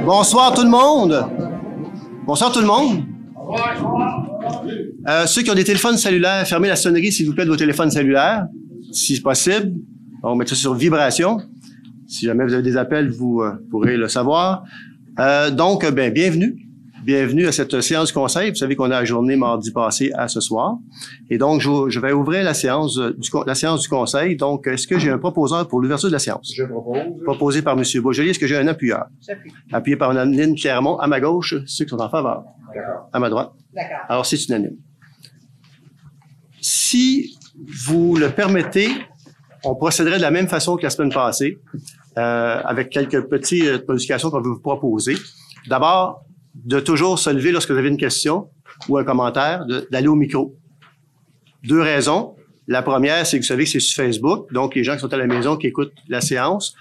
Bonsoir tout le monde. Bonsoir tout le monde. Ceux qui ont des téléphones cellulaires, fermez la sonnerie s'il vous plaît de vos téléphones cellulaires, si possible. On va mettre ça sur vibration. Si jamais vous avez des appels, vous pourrez le savoir. Donc, bienvenue. Bienvenue à cette séance du conseil. Vous savez qu'on a ajourné mardi passé à ce soir. Et donc, je vais ouvrir la séance du conseil. Donc, est-ce que j'ai un proposeur pour l'ouverture de la séance? Je propose. Proposé par M. Boisjoli. Est-ce que j'ai un appuyeur? J'appuie. Appuyé par Mme Clermont à ma gauche, ceux qui sont en faveur. D'accord. À ma droite. D'accord. Alors, c'est unanime. Si vous le permettez, on procéderait de la même façon que la semaine passée, avec quelques petites modifications qu'on veut vous proposer. D'abord, de toujours se lever lorsque vous avez une question ou un commentaire, d'aller au micro. Deux raisons. La première, c'est que vous savez que c'est sur Facebook, donc les gens qui sont à la maison, qui écoutent la séance,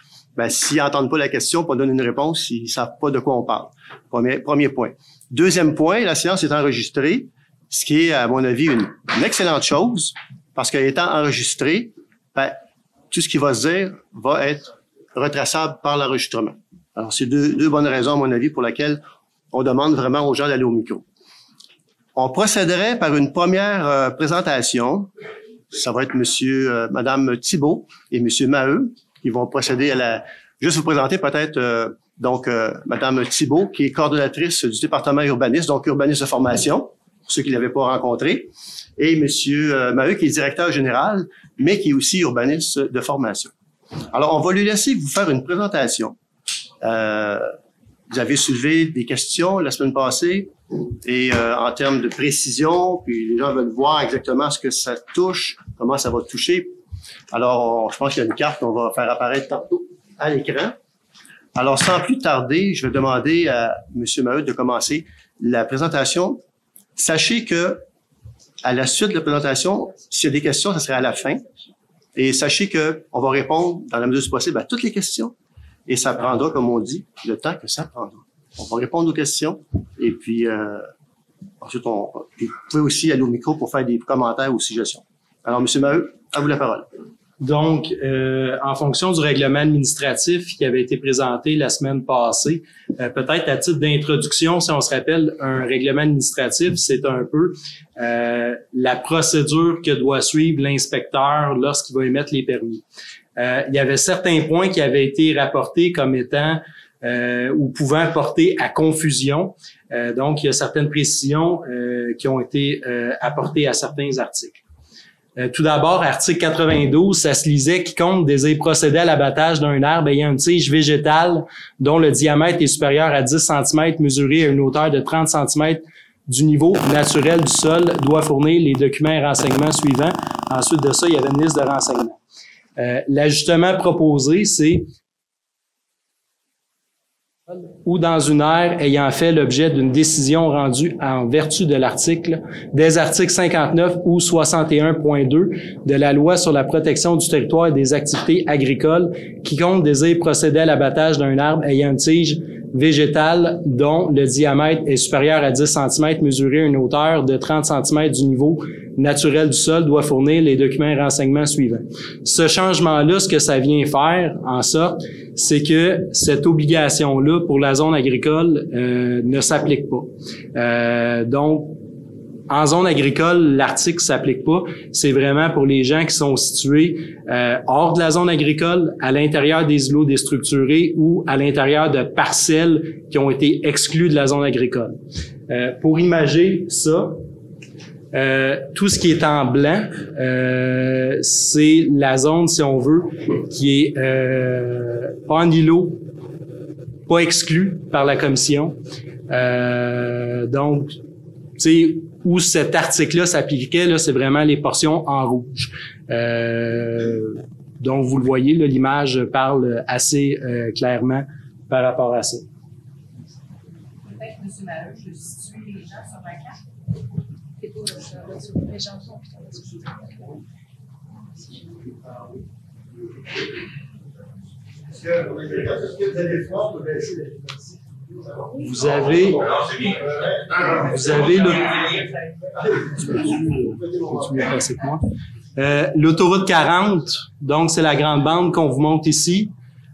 s'ils n'entendent pas la question, pas donner une réponse, ils ne savent pas de quoi on parle. Premier point. Deuxième point, la séance est enregistrée, ce qui est, à mon avis, une excellente chose, parce qu'elle étant enregistrée, tout ce qui va se dire va être retraçable par l'enregistrement. Alors, c'est deux bonnes raisons, à mon avis, pour lesquelles on demande vraiment aux gens d'aller au micro. On procéderait par une première présentation. Ça va être Madame Thibault et Monsieur Maheu qui vont procéder à juste vous présenter peut-être, Madame Thibault, qui est coordonnatrice du département urbanisme, donc urbanisme de formation, pour ceux qui ne l'avaient pas rencontré, et Monsieur Maheu, qui est directeur général, mais qui est aussi urbaniste de formation. Alors, on va lui laisser vous faire une présentation. Vous avez soulevé des questions la semaine passée et en termes de précision, puis les gens veulent voir exactement ce que ça touche, comment ça va toucher. Alors, je pense qu'il y a une carte qu'on va faire apparaître tantôt à l'écran. Alors, sans plus tarder, je vais demander à M. Maheu de commencer la présentation. Sachez que à la suite de la présentation, s'il y a des questions, ça serait à la fin. Et sachez que on va répondre dans la mesure du possible à toutes les questions. Et ça prendra, comme on dit, le temps que ça prendra. On va répondre aux questions. Et puis, ensuite, vous pouvez aussi aller au micro pour faire des commentaires ou suggestions. Alors, M. Maheu, à vous la parole. Donc, en fonction du règlement administratif qui avait été présenté la semaine passée, peut-être à titre d'introduction, si on se rappelle, un règlement administratif, c'est un peu la procédure que doit suivre l'inspecteur lorsqu'il va émettre les permis. Il y avait certains points qui avaient été rapportés comme étant ou pouvant porter à confusion. Donc, il y a certaines précisions qui ont été apportées à certains articles. Tout d'abord, article 92, ça se lisait « Quiconque désire procéder à l'abattage d'un arbre ayant une tige végétale dont le diamètre est supérieur à 10 cm mesuré à une hauteur de 30 cm du niveau naturel du sol doit fournir les documents et renseignements suivants. » Ensuite de ça, il y avait une liste de renseignements. L'ajustement proposé, c'est ou dans une aire ayant fait l'objet d'une décision rendue en vertu de l'article, des articles 59 ou 61.2 de la loi sur la protection du territoire et des activités agricoles, quiconque désire procéder à l'abattage d'un arbre ayant une tige végétale dont le diamètre est supérieur à 10 cm mesuré à une hauteur de 30 cm du niveau naturel du sol doit fournir les documents et renseignements suivants. Ce changement-là, ce que ça vient faire en sorte, c'est que cette obligation-là pour la zone agricole ne s'applique pas. Donc, en zone agricole, l'article s'applique pas. C'est vraiment pour les gens qui sont situés hors de la zone agricole, à l'intérieur des îlots déstructurés ou à l'intérieur de parcelles qui ont été exclues de la zone agricole. Pour imager ça, tout ce qui est en blanc, c'est la zone, si on veut, qui est pas en îlot, pas exclue par la commission. Donc, tu sais, où cet article-là s'appliquait, là, c'est vraiment les portions en rouge. Donc, vous le voyez, là, l'image parle assez clairement par rapport à ça. Peut-être, M. Maheu, je situe les gens sur ma carte. C'est pas les gens sont Vous avez l'autoroute 40, donc c'est la grande bande qu'on vous montre ici.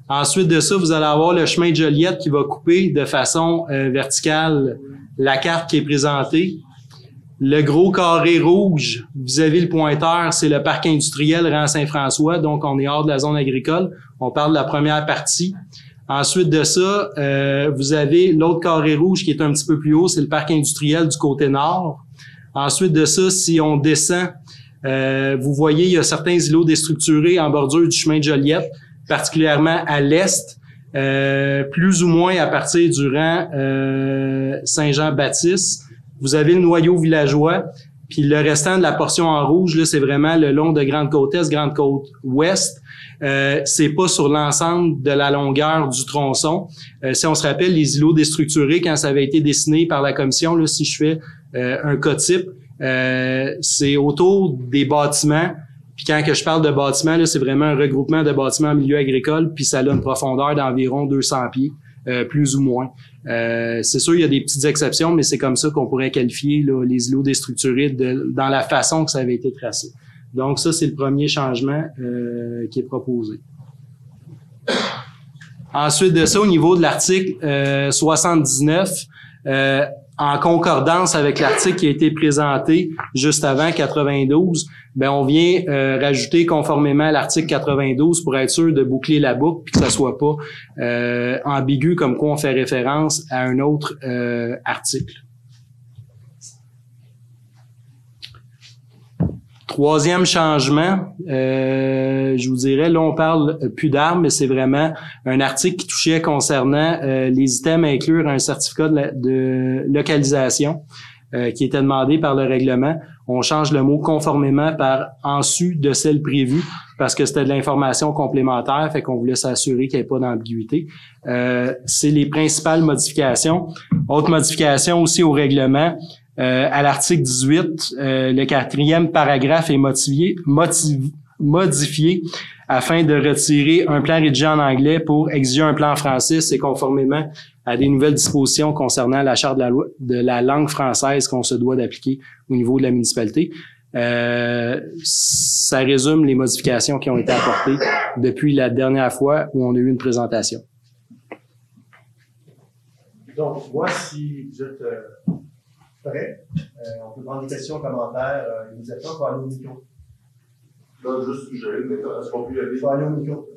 Ensuite de ça, vous allez avoir le chemin de Joliette qui va couper de façon verticale la carte qui est présentée. Le gros carré rouge vis-à-vis le pointeur, c'est le parc industriel rang Saint-François, donc on est hors de la zone agricole. On parle de la première partie. Ensuite de ça, vous avez l'autre carré rouge qui est un petit peu plus haut, c'est le parc industriel du côté nord. Ensuite de ça, si on descend, vous voyez, il y a certains îlots déstructurés en bordure du chemin de Joliette, particulièrement à l'est, plus ou moins à partir du rang Saint-Jean-Baptiste. Vous avez le noyau villageois, puis le restant de la portion en rouge, là, c'est vraiment le long de Grande-Côte-Est, Grande-Côte-Ouest. C'est pas sur l'ensemble de la longueur du tronçon. Si on se rappelle, les îlots déstructurés, quand ça avait été dessiné par la commission, là, si je fais un cas type, c'est autour des bâtiments. Puis quand que je parle de bâtiments, là, c'est vraiment un regroupement de bâtiments en milieu agricole, puis ça a une profondeur d'environ 200 pieds, plus ou moins. C'est sûr, il y a des petites exceptions, mais c'est comme ça qu'on pourrait qualifier là, les îlots déstructurés dans la façon que ça avait été tracé. Donc ça, c'est le premier changement qui est proposé. Ensuite de ça, au niveau de l'article 79, en concordance avec l'article qui a été présenté juste avant 92, ben on vient rajouter conformément à l'article 92 pour être sûr de boucler la boucle puis que ça soit pas ambigu comme quoi on fait référence à un autre article. Troisième changement, je vous dirais, là on parle plus d'armes, mais c'est vraiment un article qui touchait concernant les items à inclure un certificat de localisation qui était demandé par le règlement. On change le mot conformément par en sus de celle prévue parce que c'était de l'information complémentaire, fait qu'on voulait s'assurer qu'il n'y ait pas d'ambiguïté. C'est les principales modifications. Autre modification aussi au règlement. À l'article 18, le 4e paragraphe est modifié afin de retirer un plan rédigé en anglais pour exiger un plan en français. C'est conformément à des nouvelles dispositions concernant la charte de la langue française qu'on se doit d'appliquer au niveau de la municipalité. Ça résume les modifications qui ont été apportées depuis la dernière fois où on a eu une présentation. Donc, moi, si vous êtes prêts, on peut prendre des questions, commentaires, immédiatement. Il faut aller au micro. Là, juste suggérer, mais est-ce qu'on peut y aller? Il faut aller au micro.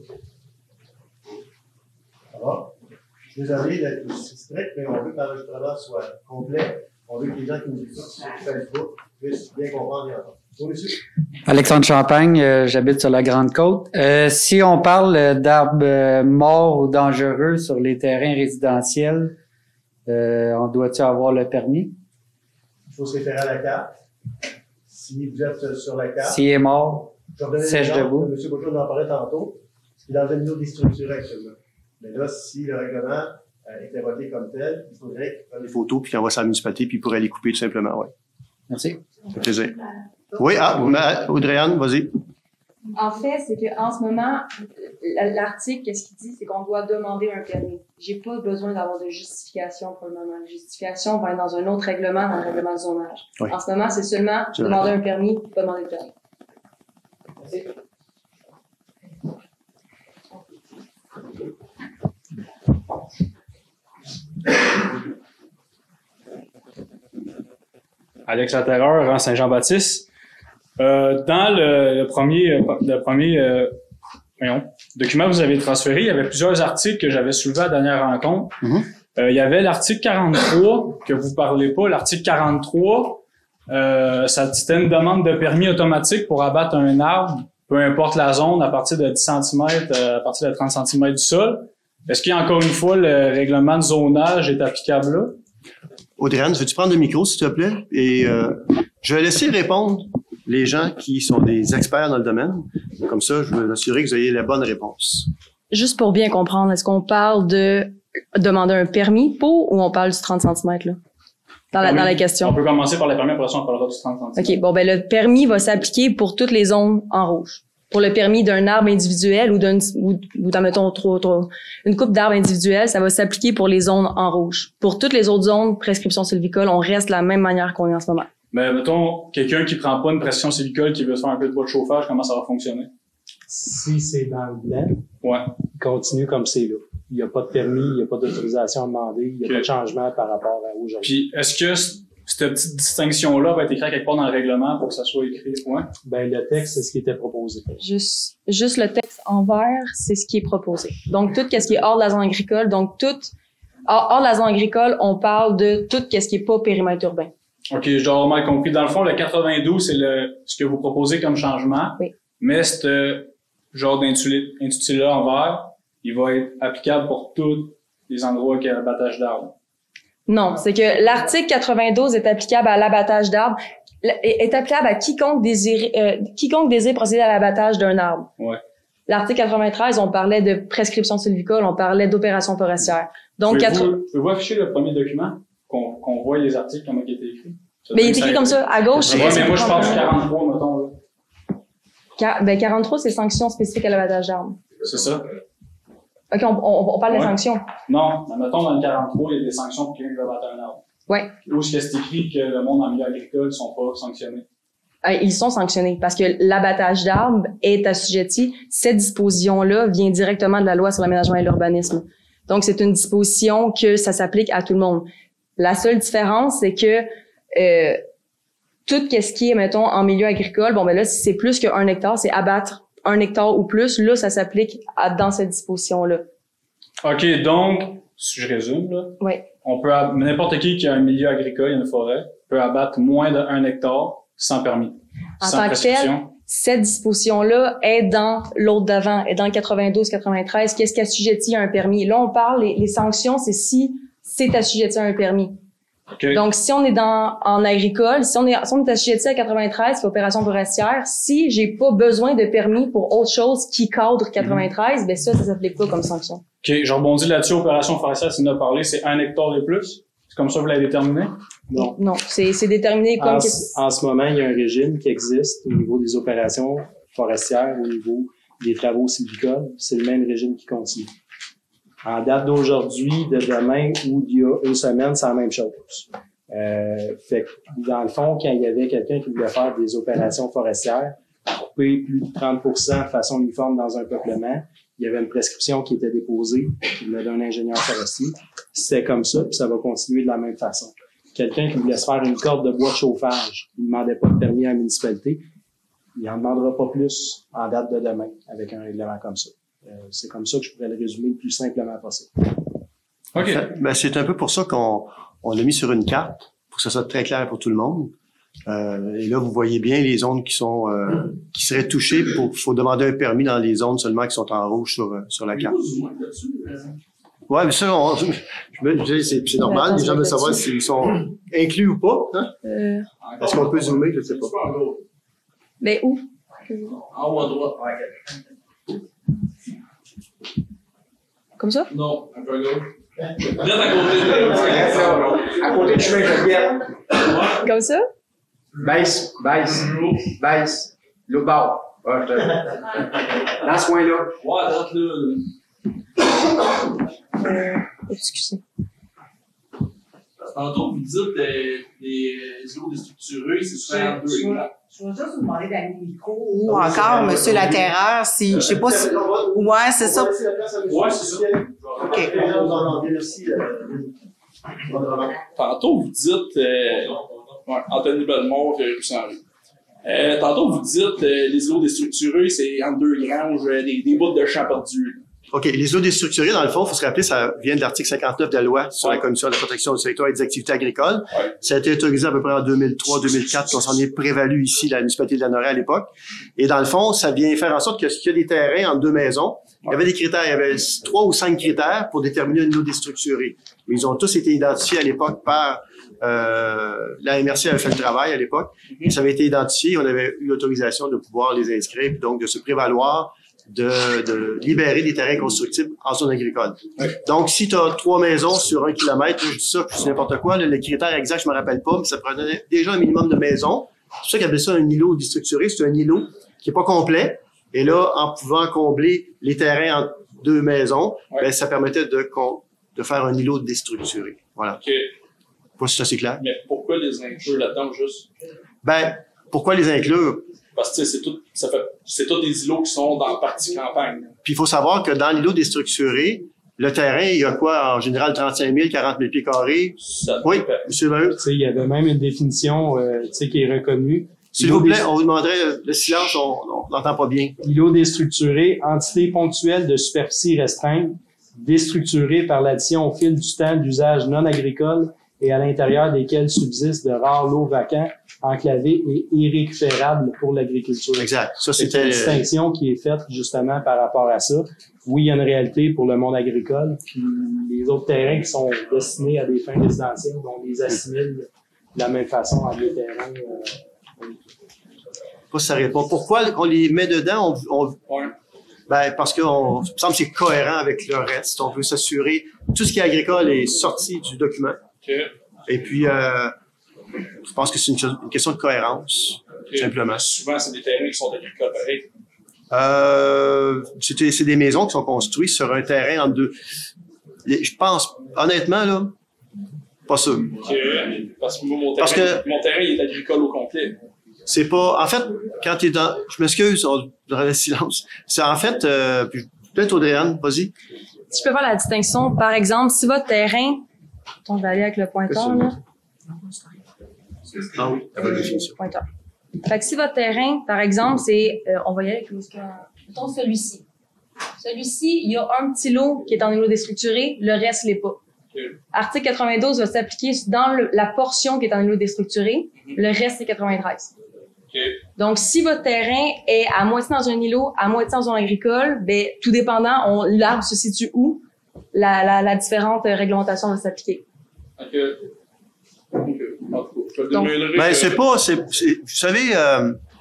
Ça va? Je suis désolé d'être aussi strict, mais on veut que l'enregistrement soit complet. On veut que les gens qui nous écoutent sur Facebook puissent bien comprendre et entendre. Oui, monsieur. Alexandre Champagne, j'habite sur la Grande-Côte. Si on parle d'arbres morts ou dangereux sur les terrains résidentiels, on doit-tu avoir le permis? Il faut se référer à la carte. Si vous êtes sur la carte. S'il est mort, sèche debout. M. Beauchamp en parlait tantôt. Il est dans un niveau déstructuré actuellement. Mais là, si le règlement était voté comme tel, il faudrait qu'il prenne des photos puis qu'il envoie ça à la municipalité puis il pourrait les couper tout simplement, oui. Merci. Ça fait plaisir. Oui, Audrey-Anne, vas-y. En fait, c'est qu'en ce moment, l'article, qu'est-ce qu'il dit? C'est qu'on doit demander un permis. J'ai pas besoin d'avoir de justification pour le moment. La justification va être dans un autre règlement, dans le règlement de zonage. Oui. En ce moment, c'est seulement demander un permis, pas demander le permis. Merci. Alex Latterreur, rang Saint-Jean-Baptiste. Dans le premier document que vous avez transféré, il y avait plusieurs articles que j'avais soulevés à la dernière rencontre. Il y avait l'article 43, que vous parlez pas. L'article 43, c'était une demande de permis automatique pour abattre un arbre, peu importe la zone, à partir de 10 cm, à partir de 30 cm du sol. Est-ce qu'encore une fois, le règlement de zonage est applicable là? Audrey-Anne, veux-tu prendre le micro, s'il te plaît? Et je vais laisser répondre les gens qui sont des experts dans le domaine. Comme ça, je veux m'assurer que vous ayez la bonne réponse. Juste pour bien comprendre, est-ce qu'on parle de demander un permis pour ou on parle du 30 cm là? Dans la question. On peut commencer par le permis, après ça, on parlera du 30 cm. OK. Bon, ben, le permis va s'appliquer pour toutes les zones en rouge. Pour le permis d'un arbre individuel ou mettons, une coupe d'arbres individuels, ça va s'appliquer pour les zones en rouge. Pour toutes les autres zones, prescription sylvicole, on reste de la même manière qu'on est en ce moment. Mais mettons, quelqu'un qui prend pas une prescription sylvicole, qui veut faire un peu de bois de chauffage, comment ça va fonctionner? Si c'est dans le blanc, Ouais. il continue comme c'est là. Il n'y a pas de permis, il n'y a pas d'autorisation à demander, il n'y a pas de changement par rapport à aujourd'hui. Puis, est-ce que cette petite distinction-là va être écrite quelque part dans le règlement pour que ça soit écrit? Ouais. Ben, le texte, c'est ce qui était proposé. Juste le texte en vert, c'est ce qui est proposé. Donc, tout ce qui est hors de la zone agricole, donc hors de la zone agricole, on parle de tout ce qui est pas périmètre urbain. OK, je dois avoir mal compris. Dans le fond, le 92, c'est ce que vous proposez comme changement. Oui. Mais ce genre d'intitulé-là en vert, il va être applicable pour tous les endroits qui y a l'abattage d'arbres. Non, c'est que l'article 92 est applicable à l'abattage d'arbres, est applicable à quiconque désire procéder à l'abattage d'un arbre. Ouais. L'article 93, on parlait de prescription sylvicole, on parlait d'opération forestière. Donc, Pouvez-vous afficher le premier document qu'on voit les articles comment il a été écrit? Mais il est écrit comme ça, à gauche. Ouais, mais moi, je parle du 43, mettons, là. 43, c'est sanctions spécifiques à l'abattage d'arbres. C'est ça? OK, on parle des sanctions. Non, mais mettons, dans le 43, il y a des sanctions pour quelqu'un qui va abattre un arbre. Ouais. Où est-ce que c'est écrit que le monde en milieu agricole sont pas sanctionnés? Ils sont sanctionnés parce que l'abattage d'arbres est assujetti. Cette disposition-là vient directement de la loi sur l'aménagement et l'urbanisme. Donc, c'est une disposition que ça s'applique à tout le monde. La seule différence, c'est que tout ce qui est, mettons, en milieu agricole, bon, ben là, si c'est plus qu'un hectare, c'est abattre 1 hectare ou plus, là, ça s'applique dans cette disposition-là. OK, donc, si je résume, là. Oui. On peut, n'importe qui a un milieu agricole, une forêt, peut abattre moins de 1 hectare sans permis. En sans tant que prescription. tel, cette disposition-là est dans l'autre d'avant, est dans le 92-93, qu'est-ce qui assujettit à un permis. Là, on parle, les sanctions, c'est si c'est assujetti à un permis. Okay. Donc, si on est en agricole, si on est assujetti à 93, qui est opération forestière, si j'ai pas besoin de permis pour autre chose qui cadre 93, ben ça s'applique pas comme sanction. OK, je rebondis là-dessus, opération forestière, c'est nous parlé, c'est 1 hectare et plus. C'est comme ça que vous l'avez déterminé? Non. Non, c'est déterminé comme... En ce moment, il y a un régime qui existe au niveau des opérations forestières, au niveau des travaux sylvicoles. C'est le même régime qui continue. En date d'aujourd'hui, de demain ou d'il y a une semaine, c'est la même chose. Fait que, dans le fond, quand il y avait quelqu'un qui voulait faire des opérations forestières, couper plus de 30% de façon uniforme dans un peuplement, il y avait une prescription qui était déposée d'un ingénieur forestier. C'était comme ça, puis ça va continuer de la même façon. Quelqu'un qui voulait se faire une corde de bois de chauffage, il ne demandait pas de permis à la municipalité, il n'en demandera pas plus en date de demain avec un règlement comme ça. C'est comme ça que je pourrais le résumer le plus simplement possible. OK. Ben, c'est un peu pour ça qu'on l'a mis sur une carte, pour que ça soit très clair pour tout le monde. Et là, vous voyez bien les zones qui seraient touchées. Faut demander un permis dans les zones seulement qui sont en rouge sur la carte. Ouais, mais ça, c'est normal. Les gens veulent savoir s'ils sont inclus ou pas. Hein? Est-ce qu'on peut zoomer? Je ne sais pas. Mais où? En haut à droite. Comme ça? Non, un peu à gauche. Direct à côté du chemin Geneviève. Comme ça? Baisse. L'autre bord. Ouais, dans ce coin-là. Ouais, à droite là. Excusez. Tantôt, vous dites les îlots déstructurés, c'est souvent en 2 hectares. Je vais juste vous demander d'aller au micro ou encore, monsieur Laterreur, si, je sais pas si, ouais, c'est ça. Ouais, c'est ça. OK. Tantôt, vous dites, Anthony Bellemont, tantôt, vous dites, les îlots déstructurés, c'est entre 2 granges, des bouts de champs perdus. OK. Les eaux déstructurées, dans le fond, il faut se rappeler, ça vient de l'article 59 de la loi sur la Commission de la protection du territoire et des activités agricoles. Ouais. Ça a été autorisé à peu près en 2003-2004, qu'on s'en est prévalu ici, la municipalité de Lanoraie à l'époque. Et dans le fond, ça vient faire en sorte que s'il y a des terrains entre 2 maisons, il y avait des critères, il y avait 3 ou 5 critères pour déterminer une eau déstructurée. Mais ils ont tous été identifiés à l'époque par la MRC avait fait le travail à l'époque. Et ça avait été identifié, on avait eu l'autorisation de pouvoir les inscrire, puis donc de se prévaloir de libérer des terrains constructibles en zone agricole. Ouais. Donc, si tu as 3 maisons sur 1 kilomètre, je dis ça, c'est n'importe quoi, le critère exact, je me rappelle pas, mais ça prenait déjà un minimum de maisons. C'est pour ça qu'ils appellent ça un îlot déstructuré. C'est un îlot qui est pas complet. Et là, en pouvant combler les terrains en 2 maisons, ben, ça permettait de faire un îlot déstructuré. Voilà. Okay. Pas si ça c'est clair. Mais pourquoi les inclure là-dedans juste? Ben, pourquoi les inclure? Parce que c'est tous des îlots qui sont dans la partie campagne. Puis il faut savoir que dans l'îlot déstructuré, le terrain, il y a quoi? En général, 35 000, 40 000 pieds carrés. Oui, M. Maheu. Tu sais, il y avait même une définition, tu sais, qui est reconnue. S'il vous plaît, on vous demanderait le silence, on n'entend pas bien. Îlot déstructuré, entité ponctuelle de superficie restreinte, déstructurée par l'addition au fil du temps d'usages non agricoles et à l'intérieur desquels subsistent de rares lots vacants, enclavés et irrécupérables pour l'agriculture. Exact. Ça, C'est c'était une distinction qui est faite justement par rapport à ça. Oui, il y a une réalité pour le monde agricole, puis les autres terrains qui sont destinés à des fins résidentielles, on les assimile de la même façon à des terrains. Pas ça répond. Pourquoi on les met dedans? Ben, parce que il me semble que c'est cohérent avec le reste. On veut s'assurer tout ce qui est agricole est sorti du document. Okay. Et puis, je pense que c'est une question de cohérence, tout simplement. Souvent, c'est des terrains qui sont agricoles, pareil. C'est des maisons qui sont construites sur un terrain entre deux. Je pense, honnêtement, là, pas sûr. Parce que mon terrain, il est agricole au complet. C'est pas, en fait, quand tu es dans, je m'excuse, on devrait le silence. C'est en fait, peut-être Audrey-Anne, vas-y. Si je peux faire la distinction, par exemple, si votre terrain, on va aller avec le pointeur, là. Ah oui, la bonne définition. Pointeur. Fait que si votre terrain, par exemple, c'est, on va y aller avec mettons celui-ci. Celui-ci, il y a un petit lot qui est en îlot déstructuré, le reste l'est pas. Article 92 va s'appliquer dans la portion qui est en îlot déstructuré, le reste c'est 93. Donc, si votre terrain est à moitié dans un îlot, à moitié dans zone agricole, ben, tout dépendant, l'arbre se situe où, la différente réglementation va s'appliquer. Donc, ben, vous savez,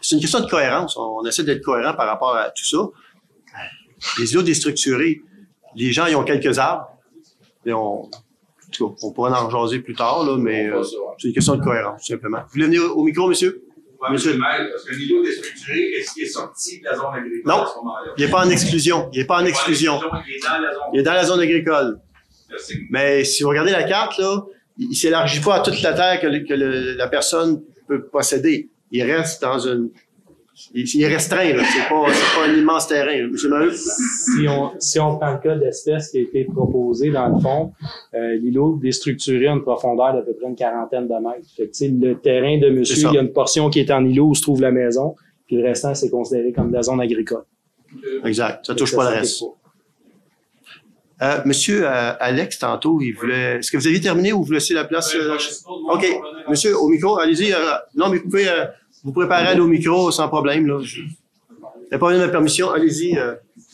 c'est une question de cohérence. On essaie d'être cohérent par rapport à tout ça. Les îlots déstructurés, les gens, ils ont quelques arbres. Et on pourra en jaser plus tard, là, mais c'est une question de cohérence, tout simplement. Vous voulez venir au micro, monsieur? Oui, monsieur le maire, parce qu'un îlot déstructuré, est-ce qu'il est sorti de la zone agricole? Non, à ce moment-là? il n'est pas en exclusion. Il est pas en exclusion. Il est dans la zone agricole. Merci. Mais si vous regardez la carte, là, il s'élargit pas à toute la terre que la personne peut posséder. Il reste dans une... Il est restreint, là. C'est pas un immense terrain, là. Monsieur Maheu? Si on prend le cas d'espèce qui a été proposé, dans le fond, l'îlot déstructuré a une profondeur d'à peu près une quarantaine de mètres. Fait que, le terrain de monsieur, il y a une portion qui est en îlot où se trouve la maison, puis le restant, c'est considéré comme de la zone agricole. Exact. Ça touche pas le reste. Monsieur Alex, tantôt, il voulait... Est-ce que vous aviez terminé ou vous laissez la place? OK. Monsieur, au micro, allez-y. Non, mais vous pouvez vous préparer à aller au micro sans problème, là. Il n'y a pas besoin de permission. Allez-y.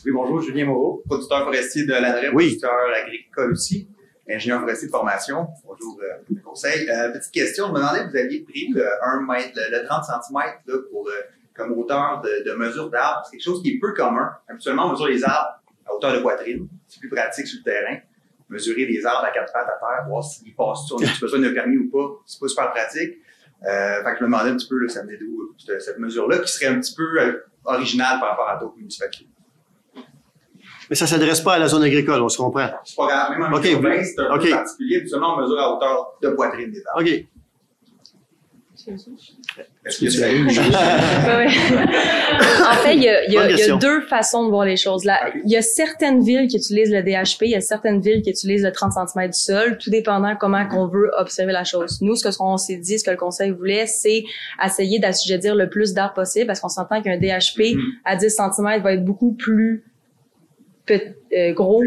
Oui, bonjour, Julien Moreau, producteur forestier de l'ADREP, producteur agricole aussi, ingénieur forestier de formation. Bonjour, le conseil. Petite question, je me demandais, vous aviez pris le 1 mètre, le 30 cm là, pour, comme hauteur de mesure d'arbre. C'est quelque chose qui est peu commun. Habituellement, on mesure les arbres à hauteur de poitrine. C'est plus pratique sur le terrain. Mesurer les arbres à 4 pattes à terre, voir s'ils passent sur, on a besoin d'un permis ou pas, c'est pas super pratique. Fait que je me demandais un petit peu, là, ça venait d'où cette mesure-là, qui serait un petit peu originale par rapport à d'autres municipalités. Mais ça s'adresse pas à la zone agricole, on se comprend. C'est pas grave, même en urbain, c'est un peu particulier, habituellement on mesure à hauteur de poitrine des arbres. OK. Est-ce que tu as En fait, il y a deux façons de voir les choses. Là, il y a certaines villes qui utilisent le DHP, il y a certaines villes qui utilisent le 30 cm du sol, tout dépendant comment qu'on veut observer la chose. Nous, ce qu'on s'est dit, ce que le conseil voulait, c'est essayer d'assujettir le plus d'arbres possible, parce qu'on s'entend qu'un DHP à 10 cm va être beaucoup plus gros,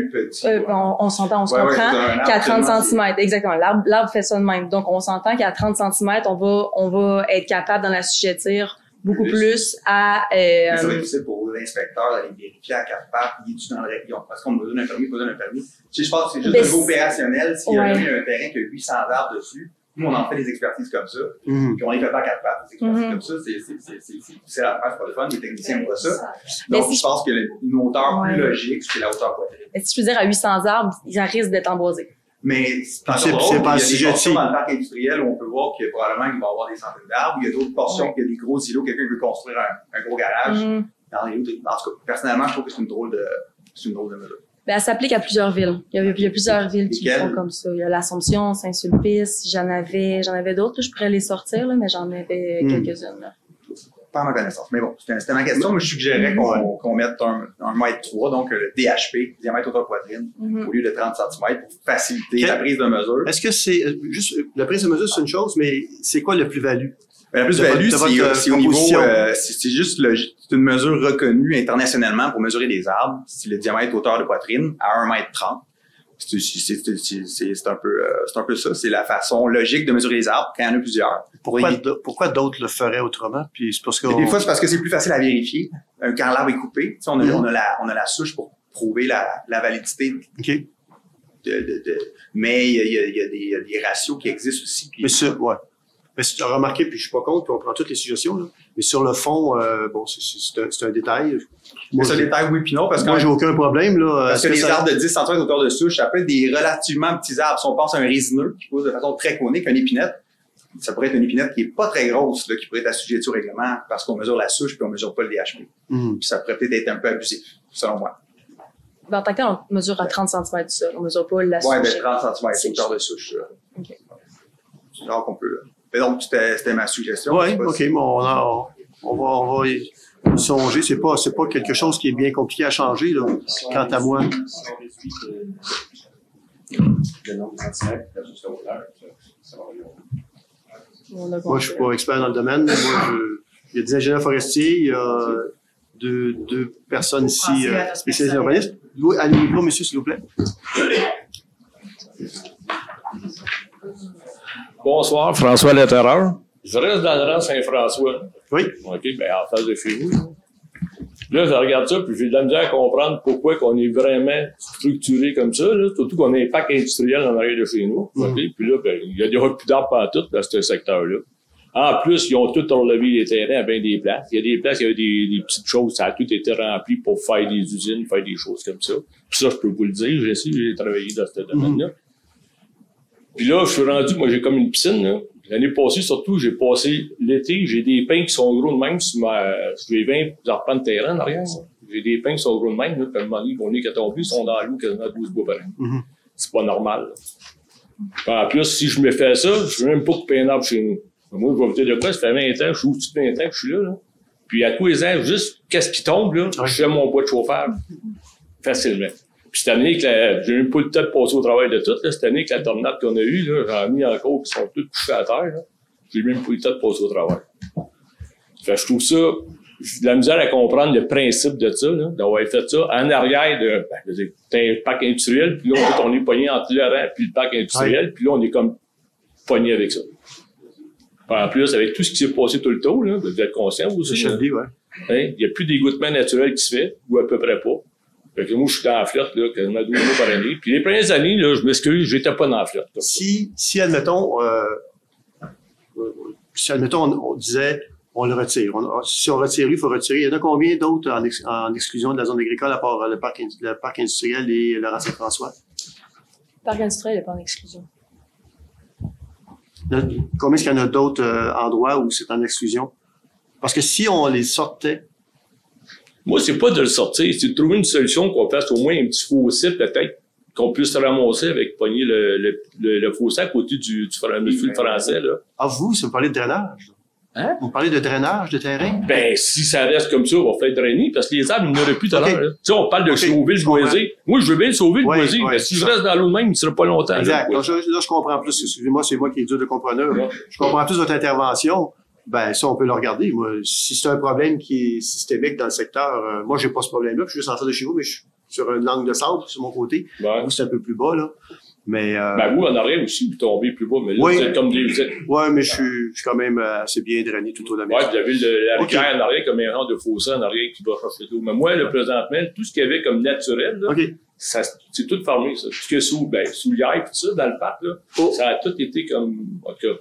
on s'entend, on se comprend, qu'à 30 cm. Exactement. L'arbre fait ça de même. Donc, on s'entend qu'à 30 cm, on va être capable d'en assujettir beaucoup plus à... ça va être difficile pour l'inspecteur d'aller vérifier à 4 pattes, il est-tu dans le rayon? Parce qu'on me donne un permis, pas donne un permis. Je pense que c'est juste un niveau opérationnel. S'il y a un terrain qui a 800 arbres dessus, nous, on en fait des expertises comme ça. Puis on les fait pas à 4 pattes. Des expertises comme ça, c'est la faire, c'est pas le fun. Les techniciens n'aiment pas ça. Donc, je pense qu'il y a une hauteur plus logique, c'est la hauteur poitrine. Mais si je veux dire, à 800 arbres, ils risquent d'être emboisés. Mais c'est pas si il y a des portions dans le parc industriel où on peut voir qu'il probablement il va y avoir des centaines d'arbres. Il y a d'autres portions, il y a des gros îlots. Quelqu'un veut construire un gros garage. Dans les îlots. En tout cas, personnellement, je trouve que c'est une drôle de mesure. Ben, elle s'applique à plusieurs villes. Il y a plusieurs villes qui font comme ça. Il y a l'Assomption, Saint-Sulpice, j'en avais d'autres, là, je pourrais les sortir, là, mais j'en avais quelques-unes, là. Pas à ma connaissance. Mais bon, c'était ma question. Moi, je suggérais qu'on mette un mètre 3, donc le DHP, diamètre hauteur poitrine, au lieu de 30 cm pour faciliter la prise de mesure. Est-ce que c'est juste la prise de mesure, c'est une chose, mais c'est quoi le plus-value? La plus-value, c'est au niveau, c'est juste c'est une mesure reconnue internationalement pour mesurer des arbres. C'est le diamètre hauteur de poitrine à 1,30 m. C'est un peu ça. C'est la façon logique de mesurer les arbres quand il y en a plusieurs. Pourquoi d'autres le feraient autrement? Puis c'est parce que des fois, c'est parce que c'est plus facile à vérifier quand l'arbre est coupé. On a la souche pour prouver la validité. Okay. Mais il y a des ratios qui existent aussi. Mais ouais. Mais tu as remarqué, puis je suis pas contre, puis on prend toutes les suggestions, là. Mais sur le fond, bon, c'est un détail. C'est un détail, oui, puis non, parce que moi, j'ai aucun problème, là. Parce que les arbres de 10 cm hauteur de souche, ça peut être des relativement petits arbres. Si on pense à un résineux qui pousse de façon très conique, une épinette, ça pourrait être une épinette qui est pas très grosse, là, qui pourrait être assujettie au règlement parce qu'on mesure la souche puis on mesure pas le DHP. Puis ça pourrait peut-être être un peu abusif, selon moi. En tant que tel, on mesure à 30 cm du sol. On mesure pas la souche. Ouais, ben 30 cm hauteur de souche. OK. C'est rare qu'on peut. Mais donc, c'était ma suggestion. Oui, OK, bon, on va y songer. C'est pas quelque chose qui est bien compliqué à changer, là, quant à moi. Le nombre de centimètres versus la hauteur, ça va aller. Moi, je suis pas expert dans le domaine. Il y a des ingénieurs forestiers, il y a deux personnes ici spécialisées en urbanisme. Allez, micro, monsieur, s'il vous plaît. Bonsoir, François Letterreur. Je reste dans le rang Saint-François. Oui. OK, bien en face de chez vous. Là, je regarde ça, puis j'ai de la misère à comprendre pourquoi qu'on est vraiment structuré comme ça, là, surtout qu'on a un parc industriel en arrière de chez nous. OK, puis là, ben, il y a des plus d'arbres partout dans ce secteur-là. En plus, ils ont tout relevé les terrains à bien des places. Il y a des places, il y avait des petites choses, ça a tout été rempli pour faire des usines, faire des choses comme ça. Puis ça, je peux vous le dire, j'ai travaillé dans ce domaine-là. Puis là, je suis rendu, moi, j'ai comme une piscine, là. L'année passée, surtout, j'ai passé l'été, j'ai des pins qui sont gros de même sur les 20 arpents de terrain en arrière. J'ai des pins qui sont gros de même, là. Puis à un moment donné, mon nez qui a tombé, ils sont dans l'eau quasiment 12 bois par an. C'est pas normal, là. En plus, si je me fais ça, je veux même pas couper un arbre chez nous. Moi, je vais vous dire de quoi, ça fait 20 ans, je suis au-dessus de 20 ans que je suis là. Puis à tous les ans, juste qu'est-ce qui tombe, là, je fais mon bois de chauffage facilement. Puis cette année, j'ai même pas le temps de passer au travail de tout. Là. Cette année, avec la tornade qu'on a eue, là, j'en ai mis encore qui sont tous couchés à terre. Là. J'ai même pas eu le temps de passer au travail. Fait que je trouve ça, j'ai de la misère à comprendre le principe de ça, là, d'avoir fait ça en arrière de, t'as un parc industriel, puis là, on est pogné entre le rang puis le parc industriel, puis là, on est comme pogné avec ça. Puis en plus, avec tout ce qui s'est passé tout le temps, là, vous êtes conscient, vous aussi. C'est ouais. Il n'y a plus d'égouttement naturel qui se fait, ou à peu près pas. Fait que moi, je suis dans la flotte, là, quasiment 12 mois par année. Puis les premières années, là, je m'excuse, j'étais pas dans la flotte. Si admettons, on disait, on le retire. Si on retire lui, il faut retirer. Il y en a combien d'autres en exclusion de la zone agricole à part le parc industriel et le rang Saint-François? Le parc industriel n'est pas en exclusion. Combien est-ce qu'il y en a d'autres endroits où c'est en exclusion? Parce que si on les sortait, moi, c'est pas de le sortir, c'est de trouver une solution qu'on fasse au moins un petit fossé, peut-être, qu'on puisse se ramasser avec pogner le fossé à côté du fil français, là. Ah, vous parlez de drainage? Hein? Vous parlez de drainage de terrain? Ben, si ça reste comme ça, on va faire drainer, parce que les arbres, il n'y en aurait plus tout à l'heure, là. Tu sais, on parle de sauver le boisé. Moi, je veux bien sauver le boisé, mais si je reste dans l'eau de même, il ne sera pas longtemps. Exact. Là, je comprends plus. Excusez-moi, c'est moi qui est dur de compreneur. Ouais. Je comprends plus votre intervention. Ben, ça, on peut le regarder. Moi, si c'est un problème qui est systémique dans le secteur, moi, j'ai pas ce problème-là. Je suis juste en face de chez vous, mais je suis sur une langue de sable, sur mon côté. Ouais. Vous, c'est un peu plus bas, là. Mais, ben, vous, en arrière aussi, vous tombez plus bas, mais là, vous êtes comme des, ouais, mais je suis quand même assez bien drainé tout au long de la maison. Ouais, vous avez la rivière en arrière, comme un rang de fossé en arrière qui va chercher l'eau. Mais moi, là, présentement, tout ce qu'il y avait comme naturel, là, ça, c'est tout fermé, ça. Tout ce qu'il y a sous l'hiver, tout ça, dans le parc, là, ça a tout été comme, en tout cas,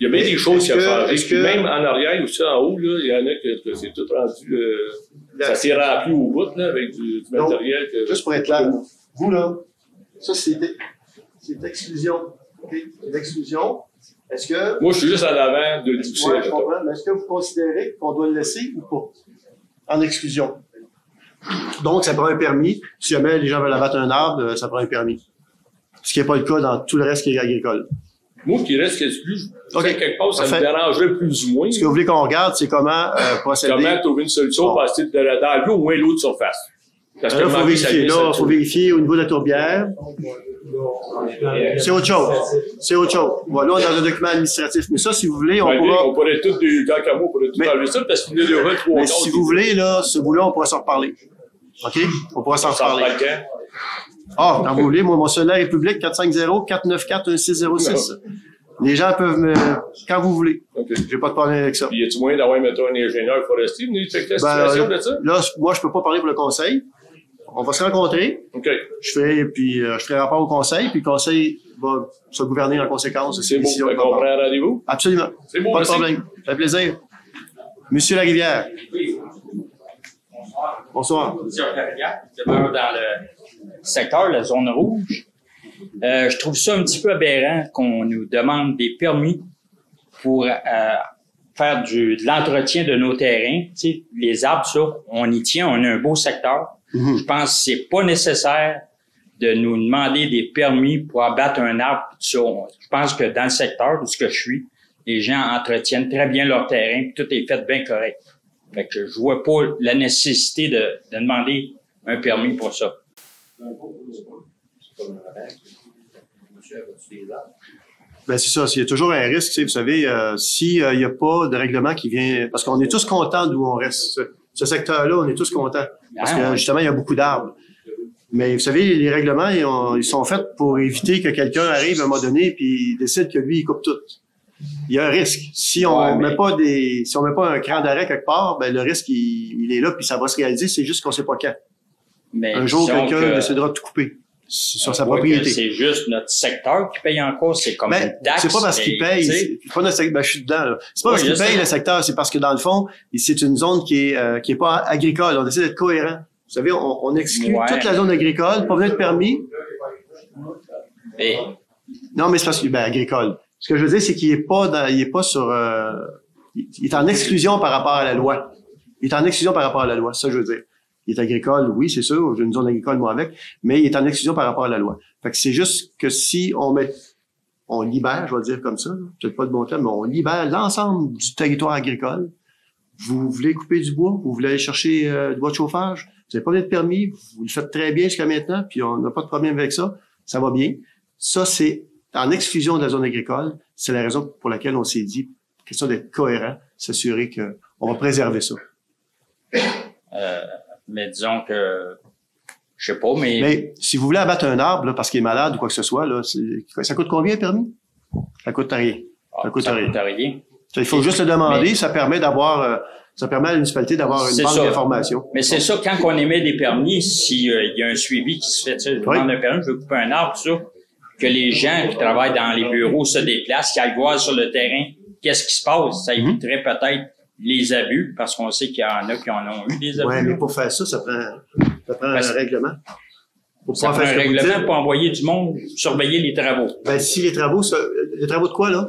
il y a bien des choses qui ont changé. Même en arrière aussi, en haut, là, il y en a que c'est tout rendu, ça s'est rempli au bout, là, avec du matériel. Juste pour être clair, vous, là, ça, c'est d'exclusion. Okay? C'est d'exclusion. Est-ce que... Moi, je suis juste en avant de difficile. Oui, je comprends. Mais est-ce que vous considérez qu'on doit le laisser ou pas? En exclusion. Donc, ça prend un permis. Si jamais les gens veulent abattre un arbre, ça prend un permis. Ce qui n'est pas le cas dans tout le reste qui est agricole. Moi, qui reste exclu, OK. quelque part, ça Parfait. me dérangerait plus ou moins. Ce que vous voulez qu'on regarde, c'est comment procéder. Comment trouver une solution pour passer d'enlever au moins l'eau de surface. Parce Là, il faut vérifier. Là, il faut vérifier au niveau de la tourbière. C'est autre chose. C'est autre chose. Voilà, on est dans un document administratif. Mais ça, si vous voulez, on pourra... On pourrait tout, tant qu'à moi, on pourrait tout enlever ça, parce qu'il y en a 3 Mais si vous voulez, là, ce bout-là, on pourra s'en reparler. OK? On pourra s'en reparler. Ah, quand vous voulez, moi, mon cellulaire est public, 450-494-1606. Les gens peuvent me... Quand vous voulez. Okay. J'ai pas de problème avec ça. Puis, y a-tu moyen d'avoir, mettons, un ingénieur forestier venir checker la situation de ça? Là, moi, je peux pas parler pour le conseil. On va se rencontrer. OK. Je ferai rapport au conseil, puis le conseil va se gouverner en conséquence. C'est beau. On prend un rendez-vous? Absolument. C'est beau, pas merci. de problème. Ça fait plaisir. Monsieur Larivière. Oui. Bonsoir. Monsieur Larivière, je demeure dans le secteur, la zone rouge. Je trouve ça un petit peu aberrant qu'on nous demande des permis pour faire de l'entretien de nos terrains. Tu sais, les arbres, ça, on y tient, on a un beau secteur. Mm-hmm. Je pense que c'est pas nécessaire de nous demander des permis pour abattre un arbre. Tout ça. Je pense que dans le secteur où je suis, les gens entretiennent très bien leur terrain, puis tout est fait bien correct. Fait que je vois pas la nécessité de demander un permis pour ça. Ben c'est ça, il y a toujours un risque, vous savez, s'il n'y a pas de règlement qui vient, parce qu'on est tous contents d'où on reste. Ce secteur-là, on est tous contents, parce que justement, il y a beaucoup d'arbres. Mais vous savez, les règlements, ils sont faits pour éviter que quelqu'un arrive à un moment donné puis décide que lui, il coupe tout. Il y a un risque. Si on met pas un cran d'arrêt quelque part, ben le risque, il est là, puis ça va se réaliser, c'est juste qu'on sait pas quand. Mais un jour, quelqu'un décidera de tout couper sur sa propriété. C'est juste notre secteur qui paye encore, c'est comme une taxe. C'est pas parce qu'il paye, c'est pas notre secteur, je suis dedans, là. C'est pas parce qu'il paye le secteur, c'est parce que dans le fond, c'est une zone qui est pas agricole. On essaie d'être cohérent. Vous savez, on exclut toute la zone agricole, pas besoin de permis. Non, mais c'est parce que, agricole. Ce que je veux dire, c'est qu'il est pas il est en exclusion par rapport à la loi. Il est en exclusion par rapport à la loi, ça je veux dire. Il est agricole, oui, c'est sûr, j'ai une zone agricole moi avec, mais il est en exclusion par rapport à la loi. Fait que c'est juste que si on libère, je vais dire comme ça, peut-être pas de bon terme, mais on libère l'ensemble du territoire agricole. Vous voulez couper du bois, vous voulez aller chercher du bois de chauffage, vous n'avez pas de permis, vous le faites très bien jusqu'à maintenant, puis on n'a pas de problème avec ça, ça va bien. Ça, c'est en exclusion de la zone agricole. C'est la raison pour laquelle on s'est dit, question d'être cohérent, s'assurer qu'on va préserver ça. Mais disons que, je sais pas, Mais si vous voulez abattre un arbre, là, parce qu'il est malade ou quoi que ce soit, là, ça coûte combien, le permis? Ça coûte rien. Ça coûte rien. Il faut juste le demander, ça permet d'avoir, ça permet à la municipalité d'avoir une banque d'informations. Mais c'est ça, quand on émet des permis, s'il y a un suivi qui se fait, tu sais, je demande un permis, je veux couper un arbre, tout ça, que les gens qui travaillent dans les bureaux se déplacent, qu'ils aillent voir sur le terrain qu'est-ce qui se passe. Ça éviterait peut-être les abus, parce qu'on sait qu'il y en a qui en ont eu des abus. Oui, mais pour faire ça, ça prend un règlement. Ça prend un règlement pour envoyer du monde surveiller les travaux. Ben, si les travaux de quoi, là?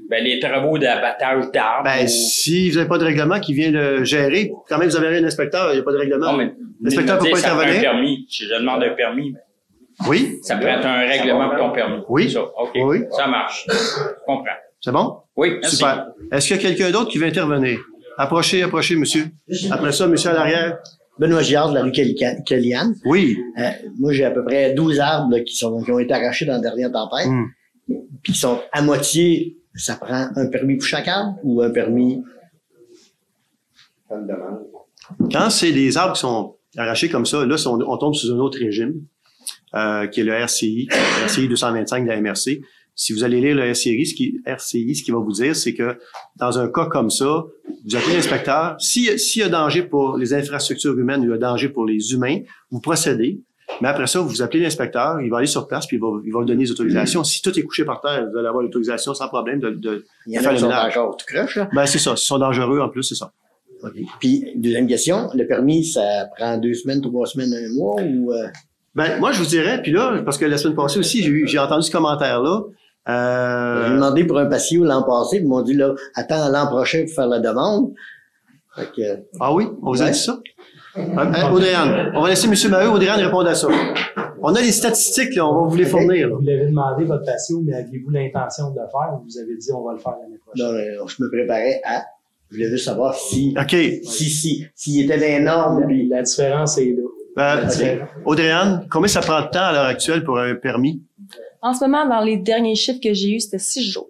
Ben, les travaux d'abattage d'arbres. Ben, si vous n'avez pas de règlement qui vient le gérer, quand même, vous avez un inspecteur, il n'y a pas de règlement. Non, mais l'inspecteur peut pas intervenir. Un permis. Si je demande un permis, ben, oui. Ça peut être un règlement pour ton permis. Oui. Ça, OK. Oui. Ça marche. Je comprends. C'est bon? Oui, merci. Super. Est-ce qu'il y a quelqu'un d'autre qui veut intervenir? Approchez, monsieur. Après ça, monsieur à l'arrière. Benoît Girard de la rue Kellyanne. Oui. Moi, j'ai à peu près 12 arbres là, qui ont été arrachés dans la dernière tempête. Puis qui sont à moitié. Ça prend un permis pour chaque arbre ou un permis? Quand c'est des arbres qui sont arrachés comme ça, là, on tombe sous un autre régime, qui est le RCI 225 de la MRC. Si vous allez lire le RCI, ce qui va vous dire, c'est que dans un cas comme ça, vous appelez l'inspecteur. S'il y a danger pour les infrastructures humaines, il y a danger pour les humains, vous procédez. Mais après ça, vous appelez l'inspecteur, il va aller sur place, puis il va vous donner les autorisations. Si tout est couché par terre, vous allez avoir l'autorisation sans problème de faire le ménage. Tout croche, là. Ben, c'est ça. S'ils sont dangereux, en plus, c'est ça. Okay. Puis, deuxième question, le permis, ça prend 2 semaines, 3 semaines, 1 mois ou... Ben, moi, je vous dirais, puis là, parce que la semaine passée aussi, j'ai entendu ce commentaire-là. J'ai demandé pour un patio l'an passé, ils m'ont dit, là, attends l'an prochain pour faire la demande. Fait que, ah oui? On vous a dit ça? Audrey-Anne. On va laisser M. Maheu, Audrey-Anne répondre à ça. On a les statistiques, là, on va vous les fournir. Vous l'avez demandé, votre patio, mais aviez-vous l'intention de le faire ou vous avez dit on va le faire l'année prochaine? Non, je me préparais à. Je voulais juste savoir si. OK. S'il était dans les normes. Puis la différence est là. Audrey-Anne, combien ça prend de temps à l'heure actuelle pour un permis? En ce moment, dans les derniers chiffres que j'ai eus, c'était 6 jours.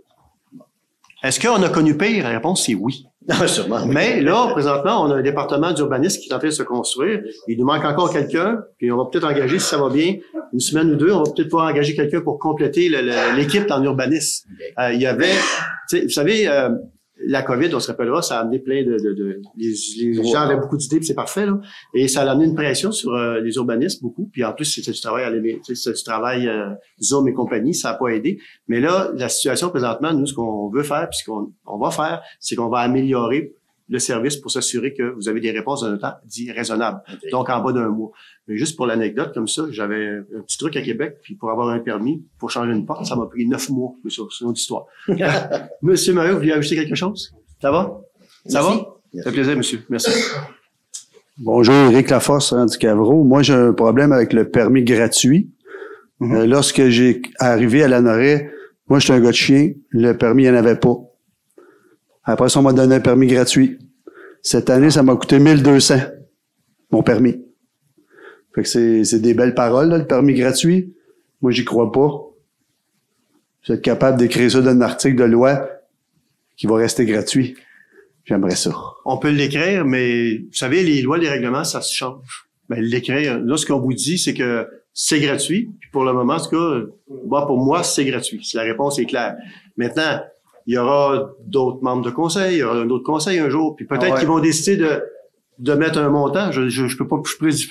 Est-ce qu'on a connu pire? La réponse, c'est oui. Non, sûrement. Oui. Mais là, présentement, on a un département d'urbanisme qui est en train de se construire. Il nous manque encore quelqu'un, puis on va peut-être engager, si ça va bien, une semaine ou deux, on va peut-être pouvoir engager quelqu'un pour compléter l'équipe en urbanisme. Il y avait, vous savez, la COVID, on se rappellera, ça a amené plein les gens avaient beaucoup d'idées, puis c'est parfait, là. Et ça a amené une pression sur les urbanistes, beaucoup. Puis en plus, c'était du travail c'était du travail Zoom et compagnie, ça n'a pas aidé. Mais là, la situation présentement, nous, ce qu'on veut faire, puis ce qu'on va faire, c'est qu'on va améliorer le service pour s'assurer que vous avez des réponses dans un temps dit raisonnable. Okay. Donc, en bas d'un mois. Mais juste pour l'anecdote, comme ça, j'avais un petit truc à Québec, puis pour avoir un permis, pour changer une porte, ça m'a pris 9 mois. C'est une autre histoire. Monsieur Mario, vous vouliez ajouter quelque chose? Ça va? Ça va? Ça fait plaisir, monsieur. Merci. Bonjour, Éric Laforce, du Cavreau. Moi, j'ai un problème avec le permis gratuit. Lorsque j'ai arrivé à Lanoraie, moi, j'étais un gars de chien, le permis, il n'y en avait pas. Après ça, on m'a donné un permis gratuit. Cette année, ça m'a coûté 1200, mon permis. Fait que c'est des belles paroles, là, le permis gratuit. Moi, j'y crois pas. Vous êtes capable d'écrire ça dans un article de loi qui va rester gratuit. J'aimerais ça. On peut l'écrire, mais vous savez, les lois, les règlements, ça se change. Mais l'écrire, là, ce qu'on vous dit, c'est que c'est gratuit. Puis pour le moment, en tout cas, pour moi, c'est gratuit. Si la réponse est claire. Maintenant, il y aura d'autres membres de conseil, il y aura un autre conseil un jour, puis peut-être qu'ils vont décider de mettre un montant. Je peux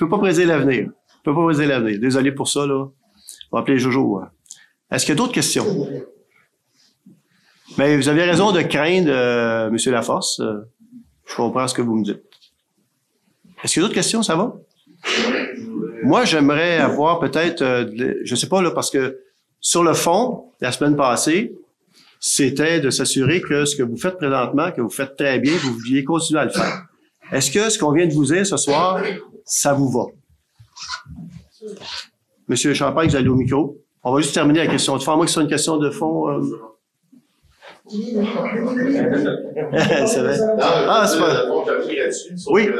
pas prédire l'avenir. Je peux pas prédire l'avenir. Désolé pour ça, là. On va appeler Jojo. Est-ce qu'il y a d'autres questions? Mais vous avez raison de craindre, M. Laforce. Je comprends ce que vous me dites. Est-ce qu'il y a d'autres questions? Ça va? Moi, j'aimerais avoir peut-être, je sais pas, là, parce que sur le fond, la semaine passée, c'était de s'assurer que ce que vous faites présentement, que vous faites très bien, vous vouliez continuer à le faire. Est-ce que ce qu'on vient de vous dire ce soir, ça vous va? Monsieur Champagne, vous allez au micro. On va juste terminer la question de fond. À moins que ce soit une question de fond. C'est vrai. Ah, c'est pas. Oui.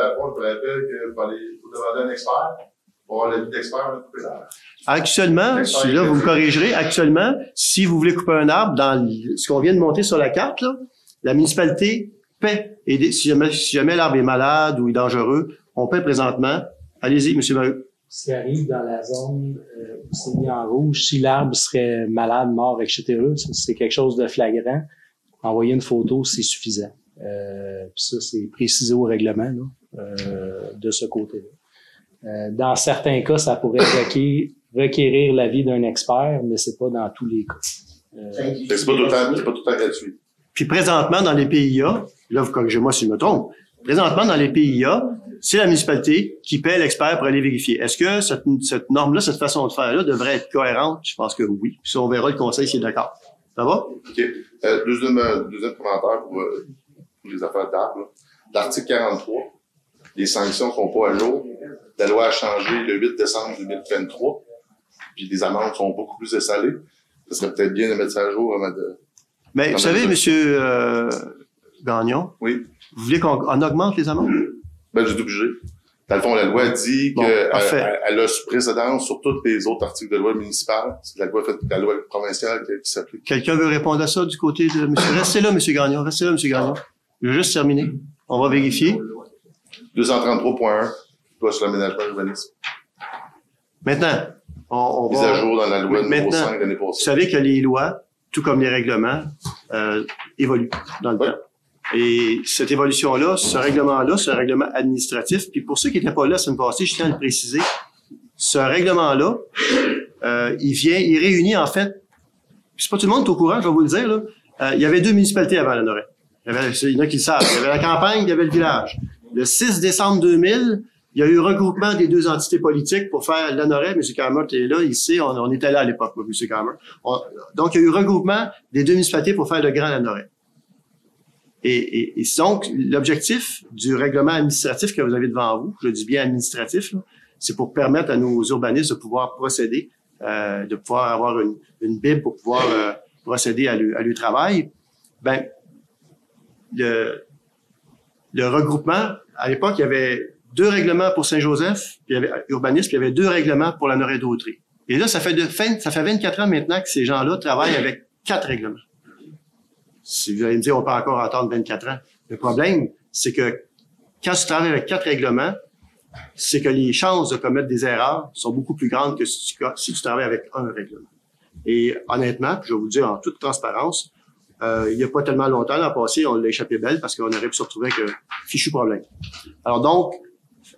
Actuellement, si là, vous me corrigerez, actuellement, si vous voulez couper un arbre dans ce qu'on vient de monter sur la carte, là, la municipalité paie. Et si jamais l'arbre est malade ou est dangereux, on paie présentement. Allez-y, M. Maheu. Ce qui arrive dans la zone où c'est mis en rouge, si l'arbre serait malade, mort, etc., c'est quelque chose de flagrant. Envoyer une photo, c'est suffisant. Puis ça, c'est précisé au règlement là, de ce côté-là. Dans certains cas, ça pourrait requérir l'avis d'un expert, mais c'est pas dans tous les cas. C'est pas tout le temps gratuit. Puis présentement, dans les PIA, là, vous corrigez-moi si je me trompe, présentement, dans les PIA, c'est la municipalité qui paie l'expert pour aller vérifier. Est-ce que cette norme-là, cette façon de faire-là devrait être cohérente? Je pense que oui. Puis ça, on verra le conseil s'il est d'accord. Ça va? OK. Deuxième commentaire pour les affaires d'arbres. L'article 43, les sanctions sont pas à jour. La loi a changé le 8 décembre 2023, puis les amendes sont beaucoup plus salées. Ce serait peut-être bien de mettre ça à jour avant de... Mais vous savez, Monsieur Gagnon, oui. Vous voulez qu'on augmente les amendes? Ben, j'ai obligé. Dans le fond, la loi dit qu'elle a précédence sur tous les autres articles de loi municipale. C'est la loi provinciale qui s'applique. Quelqu'un veut répondre à ça du côté de M. Restez là, M. Gagnon. Restez là, M. Gagnon. Je vais juste terminer. On va vérifier. 233.1, loi sur l'aménagement urbanisme. Maintenant, on mise va... à jour dans la loi numéro 5 l'année passée. Vous savez que les lois, tout comme les règlements, évoluent dans le temps. Et cette évolution-là, ce règlement-là, c'est un règlement administratif. Puis pour ceux qui n'étaient pas là la semaine passée, je tiens à le préciser, ce règlement-là, il réunit en fait, c'est pas tout le monde qui est au courant, je vais vous le dire, là. Il y avait 2 municipalités avant Lanoraie. Il y en a qui le savent. Il y avait la campagne, il y avait le village. Le 6 décembre 2000, il y a eu regroupement des 2 entités politiques pour faire Lanoraie. M. Carmer est là, ici, on était là à l'époque, M. Carmer. Donc, il y a eu regroupement des 2 municipalités pour faire le Grand Lanoraie. Et donc, l'objectif du règlement administratif que vous avez devant vous, je dis bien administratif, c'est pour permettre à nos urbanistes de pouvoir procéder, de pouvoir avoir une bible pour pouvoir procéder à leur travail. Ben, le regroupement, à l'époque, il y avait 2 règlements pour Saint-Joseph, puis il y avait urbanisme, puis il y avait 2 règlements pour la Nord-Dautré. Et là, ça fait 24 ans maintenant que ces gens-là travaillent avec 4 règlements. Si vous allez me dire, on peut encore attendre 24 ans. Le problème, c'est que quand tu travailles avec 4 règlements, c'est que les chances de commettre des erreurs sont beaucoup plus grandes que si tu travailles avec un règlement. Et honnêtement, puis je vais vous dire en toute transparence, il n'y a pas tellement longtemps, l'an passé, on l'a échappé belle parce qu'on aurait pu se retrouver avec un fichu problème. Alors donc,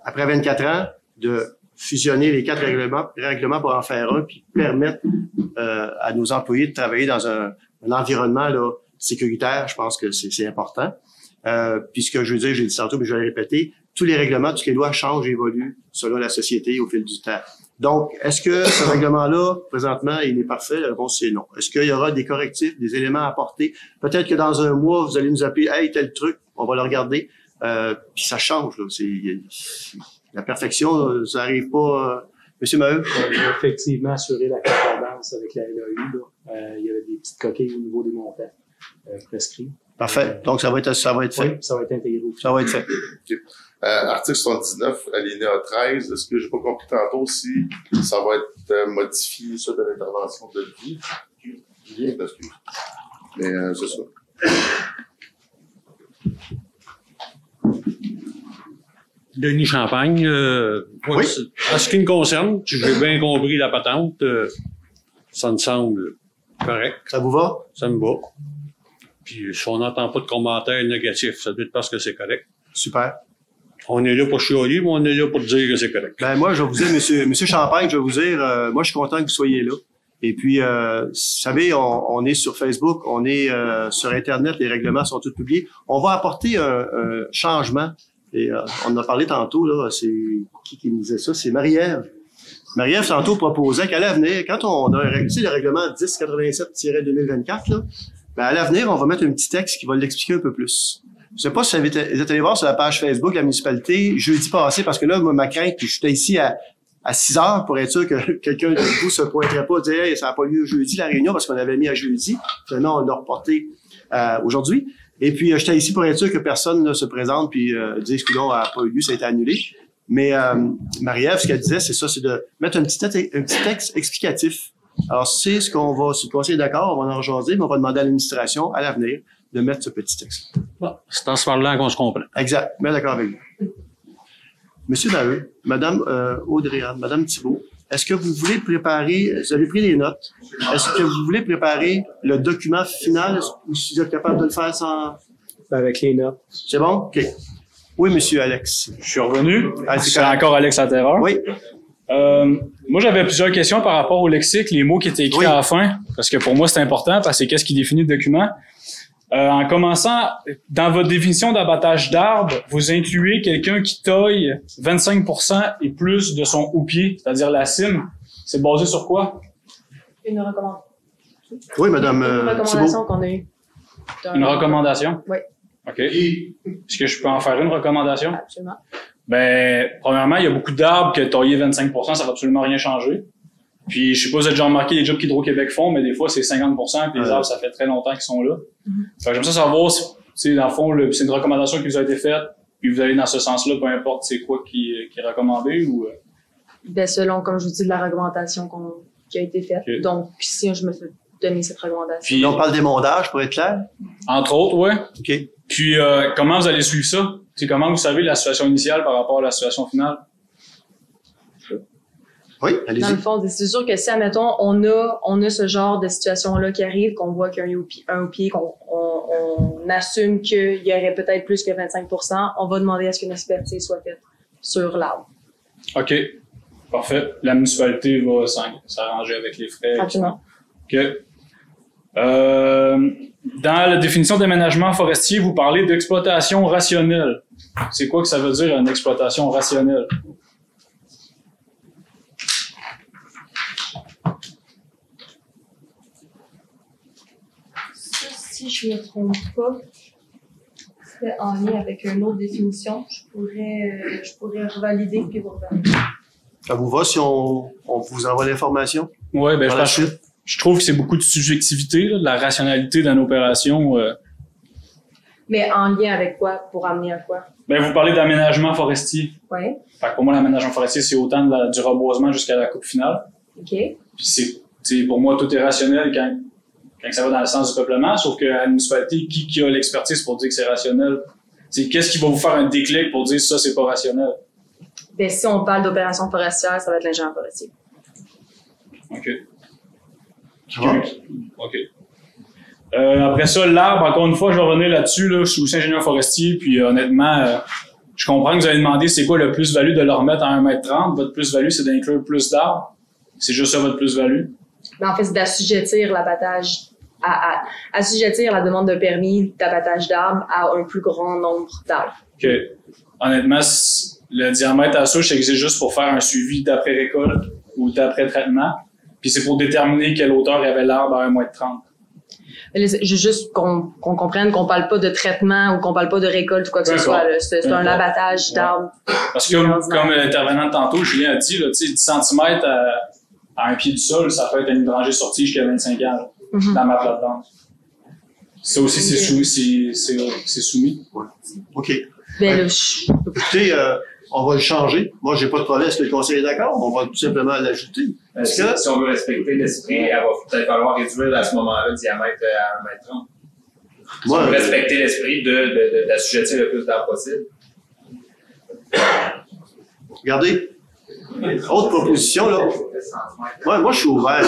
après 24 ans, de fusionner les 4 règlements pour en faire un, puis permettre à nos employés de travailler dans un environnement là, sécuritaire, je pense que c'est important. Puis ce que je veux dire, j'ai dit tantôt, mais je vais le répéter, tous les règlements, toutes les lois changent et évoluent selon la société au fil du temps. Donc, est-ce que ce règlement-là, présentement, il est parfait? La réponse, c'est non. Est-ce qu'il y aura des correctifs, des éléments à apporter? Peut-être que dans un mois, vous allez nous appeler, hey, tel truc, on va le regarder. Puis ça change, là. La perfection, ça n'arrive pas. Monsieur Maheu? On va effectivement assurer la concordance avec la LAU. Il y avait des petites coquilles au niveau des montants prescrits. Parfait. Donc, ça va être fait. Oui, ça va être intégré. Ça va être fait. Okay. Article 79, alinéa 13, est-ce que j'ai pas compris tantôt si ça va être modifié, ça, de l'intervention de vie? Bien, parce que... Mais c'est ça. Denis Champagne, oui. En ce qui me concerne, j'ai bien compris la patente, ça me semble correct. Ça vous va? Ça me va. Puis si on n'entend pas de commentaires négatifs, ça doit être parce que c'est correct. Super. On est là pour chialer, mais on est là pour dire que c'est correct. Ben moi, je vais vous dire, Monsieur Champagne, je vais vous dire, moi je suis content que vous soyez là. Et puis, vous savez, on est sur Facebook, on est sur Internet, les règlements sont tous publiés. On va apporter un changement. Et on en a parlé tantôt, là, c'est qui me disait ça? C'est Marie-Ève. Marie-Ève, tantôt, proposait qu'à l'avenir, quand on a le règlement 1087-2024, là, ben à l'avenir, on va mettre un petit texte qui va l'expliquer un peu plus. Je sais pas si vous êtes allé voir sur la page Facebook de la municipalité jeudi passé, parce que là, moi, ma crainte, puis j'étais ici à 6 heures pour être sûr que quelqu'un de vous se pointerait pas, dire hey, ça n'a pas lieu jeudi la réunion parce qu'on avait mis à jeudi. Finalement, on l'a reporté aujourd'hui. Et puis, j'étais ici pour être sûr que personne ne se présente puis dise que non, ça n'a pas eu lieu, ça a été annulé. Mais Marie-Ève, ce qu'elle disait, c'est ça, c'est de mettre un petit texte explicatif. Alors, c'est ce qu'on va, si le conseil est d'accord, on va en rejaser, mais on va demander à l'administration, à l'avenir, de mettre ce petit texte. Bon, c'est en se parlant qu'on se comprend. Exact. Mais d'accord avec vous. Monsieur Maheu, Madame Audrey-Anne, Madame Thibault, est-ce que vous voulez préparer, vous avez pris les notes, est-ce que vous voulez préparer le document final ou si vous êtes capable de le faire sans... Avec les notes. C'est bon? OK. Oui, Monsieur Alex. Je suis revenu. Ah, c'est encore Alex Laterreur. Oui. Moi, j'avais plusieurs questions par rapport au lexique, les mots qui étaient écrits à la fin, parce que pour moi, c'est important, parce que c'est qu'est-ce qui définit le document. En commençant, dans votre définition d'abattage d'arbres, vous incluez quelqu'un qui taille 25% et plus de son haut-pied, c'est-à-dire la cime. C'est basé sur quoi? Une recommandation. Oui, Madame Une recommandation qu'on a eue. Une recommandation? Oui. OK. Est-ce que je peux en faire une recommandation? Absolument. Ben, premièrement, il y a beaucoup d'arbres que tailler 25%, ça va absolument rien changer. Puis, je sais pas si vous avez déjà remarqué les jobs qu'Hydro-Québec font, mais des fois, c'est 50%, puis les arbres, ça fait très longtemps qu'ils sont là. Fait que j'aime ça savoir si, dans le fond, c'est une recommandation qui vous a été faite, puis vous allez dans ce sens-là, peu importe c'est quoi qui est recommandé ou... Ben, selon, comme je vous dis, de la réglementation qui a été faite. Okay. Donc, si je me fais donner cette recommandation. Puis, on parle d'émondage, pour être clair? Entre autres, ouais. OK. Puis, comment vous allez suivre ça? C'est comment vous savez la situation initiale par rapport à la situation finale? Oui, allez-y. Dans le fond, c'est sûr que si, admettons, on a ce genre de situation-là qui arrive, qu'on voit qu'il y a un haut-pied, qu'on assume qu'il y aurait peut-être plus que 25%, on va demander à ce qu'une expertise soit faite sur l'arbre. OK. Parfait. La municipalité va s'arranger avec les frais. Absolument. OK. Dans la définition d'aménagement forestier, vous parlez d'exploitation rationnelle. C'est quoi que ça veut dire, une exploitation rationnelle? Ça, si je ne me trompe pas, c'était en lien avec une autre définition. Je pourrais revalider puis vous revalider. Ça vous va si on vous envoie l'information? Oui, ben je trouve que c'est beaucoup de subjectivité, là, de la rationalité dans l'opération. Mais en lien avec quoi? Pour amener à quoi? Ben, vous parlez d'aménagement forestier. Oui. Fait que pour moi, l'aménagement forestier, c'est autant du reboisement jusqu'à la coupe finale. OK. Puis c'est pour moi, tout est rationnel quand ça va dans le sens du peuplement, sauf qu'à la municipalité, qui a l'expertise pour dire que c'est rationnel? Qu'est-ce qui va vous faire un déclic pour dire ça, c'est pas rationnel? Ben, si on parle d'opération forestière, ça va être l'ingénieur forestier. OK. OK. Après ça, l'arbre, encore une fois, je vais revenir là-dessus. Là, je suis aussi ingénieur forestier, puis honnêtement, je comprends que vous avez demandé c'est quoi le plus-value de le remettre à 1,30 m. Votre plus-value, c'est d'inclure plus d'arbres. C'est juste ça, votre plus-value? Ben, en fait, c'est d'assujettir l'abattage, assujettir la demande de permis d'abattage d'arbres à un plus grand nombre d'arbres. OK. Honnêtement, le diamètre à souche, c'est que c'est juste pour faire un suivi d'après-récolte ou d'après-traitement. Puis c'est pour déterminer quelle hauteur il y avait l'arbre à 1,30 m. Juste qu'on comprenne qu'on parle pas de traitement ou qu'on parle pas de récolte ou quoi que ce soit. C'est un abattage d'arbres. Parce que comme l'intervenant de tantôt, Julien a dit, là, 10 cm à un pied du sol, ça peut être une hydrangée sortie jusqu'à 25 ans dans ma plate-bande. Ça aussi, c'est soumis. Ouais. OK. Ben, écoutez, on va le changer. Moi, j'ai pas de problème. Est-ce que le conseil est d'accord? On va tout simplement l'ajouter. Si on veut respecter l'esprit, il va peut-être falloir réduire à ce moment-là le diamètre à 1,30 m. Si on veut respecter l'esprit d'assujettir le plus d'arbres possible. Regardez. Autre proposition, là. Moi, je suis ouvert.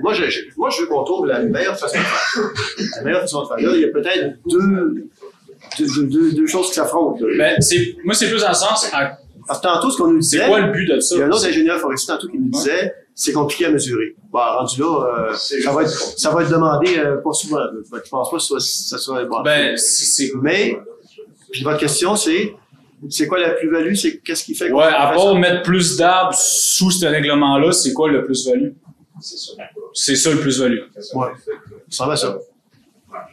Moi, je veux qu'on trouve la meilleure façon de faire. La meilleure façon de faire. Là, il y a peut-être deux choses qui s'affrontent. Ben, moi, c'est plus dans le sens. Parce que tantôt, ce qu'on nous disait. C'est quoi le but de ça? Il y a un autre ingénieur forestier tantôt qui nous disait c'est compliqué à mesurer. Bon, rendu là, ça va être demandé pas souvent. Je pense pas que ça soit bon. Ben, mais, puis votre question, c'est quoi la plus-value? C'est qu'est-ce qui fait ouais, à part mettre plus d'arbres sous ce règlement-là, c'est quoi le plus-value? C'est ça le plus-value. Ouais. Ça va ça. Ah,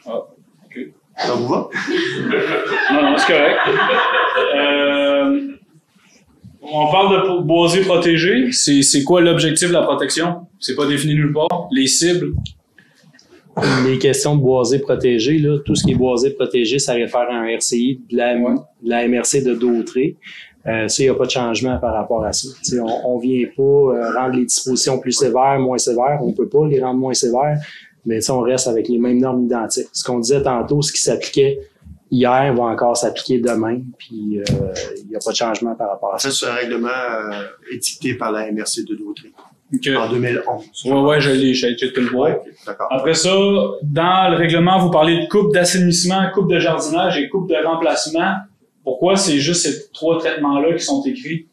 OK. Ça vous va? Non, c'est correct. On parle de boisé protégé. C'est quoi l'objectif de la protection? C'est pas défini nulle part. Les cibles? Les questions de boisé protégé, là, tout ce qui est boisé protégé, ça réfère à un RCI de la MRC de Dautré. Il n'y a pas de changement par rapport à ça. On ne vient pas rendre les dispositions plus sévères, moins sévères. On ne peut pas les rendre moins sévères, mais on reste avec les mêmes normes identiques. Ce qu'on disait tantôt, ce qui s'appliquait hier va encore s'appliquer demain, puis il n'y a pas de changement par rapport à ça. C'est un règlement édicté par la MRC de Dautré. Okay. En 2011. Ouais, je l'ai, j'ai tout le voir. Ouais, d'accord. Après ça, dans le règlement, vous parlez de coupe d'assainissement, coupe de jardinage et coupe de remplacement. Pourquoi c'est juste ces 3 traitements-là qui sont écrits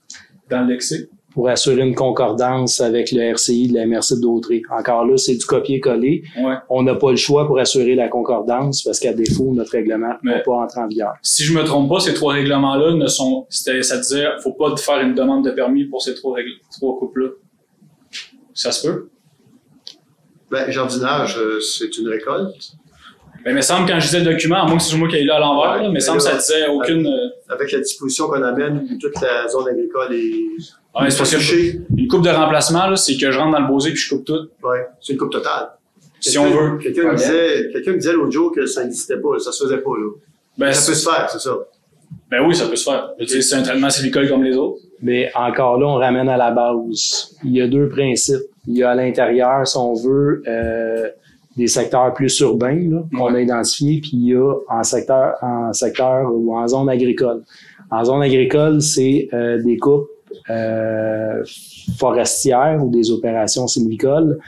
dans le lexique? Pour assurer une concordance avec le RCI de la MRC de Dautré. Encore là, c'est du copier-coller. Ouais. On n'a pas le choix pour assurer la concordance parce qu'à défaut, notre règlement ne va pas entrer en vigueur. Si je me trompe pas, ces 3 règlements-là ça disait, faut pas faire une demande de permis pour ces 3 coupes-là. Ça se peut? Ben, jardinage, c'est une récolte. Ben, il me semble, quand je disais le document, à moins que c'est moi qui ai là à l'envers, il me semble que ça disait aucune... Avec la disposition qu'on amène, toute la zone agricole est... Ouais, c'est parce que une coupe de remplacement, là, c'est que je rentre dans le bosé puis je coupe tout. Oui, c'est une coupe totale. Si on veut. Quelqu'un me disait l'autre jour que ça n'existait pas, ça se faisait pas, là. Ben, ça peut se faire, c'est ça. Ben oui, ça peut se faire. Okay. C'est un traitement silicole comme les autres. Mais encore là, on ramène à la base. Il y a 2 principes. Il y a à l'intérieur, si on veut, des secteurs plus urbains qu'on a identifiés, puis il y a en secteur ou en zone agricole. En zone agricole, c'est des coupes forestières ou des opérations sylvicoles.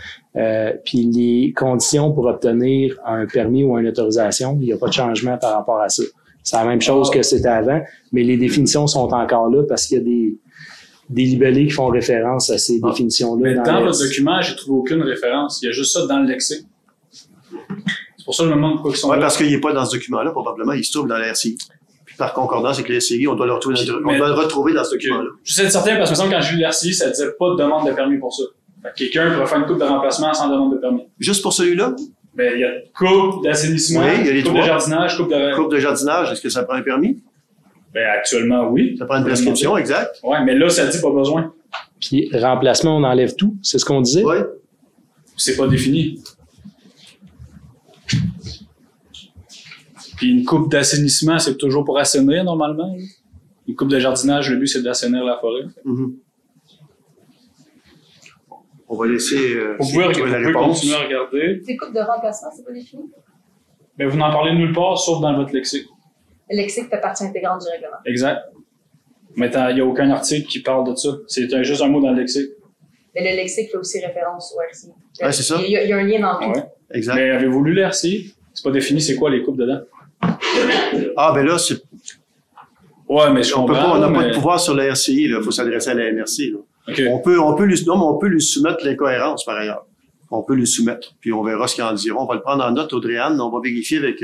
Puis les conditions pour obtenir un permis ou une autorisation, il n'y a pas de changement par rapport à ça. C'est la même chose que c'était avant, mais les définitions sont encore là parce qu'il y a des libellés qui font référence à ces définitions-là. Mais dans votre document, j'ai trouvé aucune référence. Il y a juste ça dans le lexique. C'est pour ça que je me demande pourquoi ils sont là. Parce qu'il n'est pas dans ce document-là, probablement. Il se trouve dans la RCI. Puis par concordance avec le RCI, on doit le retrouver dans ce document-là. Je suis certain parce que me semble quand j'ai lu l'RCI, ça disait pas de demande de permis pour ça. Fait que quelqu'un pourrait faire une coupe de remplacement sans demande de permis. Juste pour celui-là? Ben, il y a coupe d'assainissement, coupe de jardinage, coupe de jardinage, est-ce que ça prend un permis? Ben, actuellement, oui. Ça prend une prescription, exact. Ouais, mais là, ça dit pas besoin. Puis remplacement, on enlève tout, c'est ce qu'on disait? Oui. C'est pas défini. Puis une coupe d'assainissement, c'est toujours pour assainir normalement. Là. Une coupe de jardinage, le but c'est d'assainir la forêt. Mm-hmm. On va laisser vous pouvez continuer à regarder. Ces coupes de remplacement, c'est pas défini? Mais vous n'en parlez nulle part, sauf dans votre lexique. Le lexique fait partie intégrante du règlement. Exact. Mais il n'y a aucun article qui parle de ça. C'est juste un mot dans le lexique. Mais le lexique fait aussi référence au RCI. Ouais, c'est ça. Il y a un lien dans tout. Ouais. Exact. Mais avez-vous lu le RCI? C'est pas défini c'est quoi les coupes dedans. Ah, ben là, c'est... Ouais, mais je comprends. On n'a pas de pouvoir sur la RCI, il faut s'adresser à la MRC. Là. Okay. On peut lui soumettre l'incohérence, par ailleurs. On peut lui soumettre, puis on verra ce qu'ils en diront. On va le prendre en note, Audrey-Anne, on va vérifier avec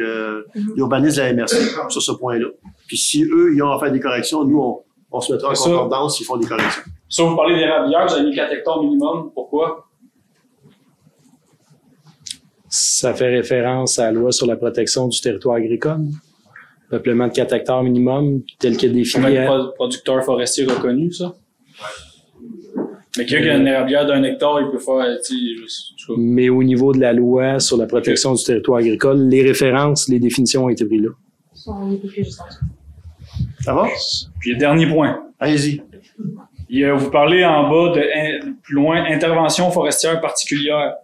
l'urbanisme de la MRC sur ce point-là. Puis si eux, ils ont à faire des corrections, nous, on se mettra en concordance s'ils font des corrections. Si vous parlez d'érablières, vous avez mis 4 hectares minimum. Pourquoi? Ça fait référence à la loi sur la protection du territoire agricole. Peuplement de 4 hectares minimum, tel que défini. C'est un producteur forestier reconnu, ça? Mais quelqu'un qui a une érablière d'1 hectare, il peut faire, Mais au niveau de la loi sur la protection du territoire agricole, les références, les définitions ont été prises là. Ça va? Puis le dernier point. Allez-y. Vous parlez en bas de, plus loin, intervention forestière particulière.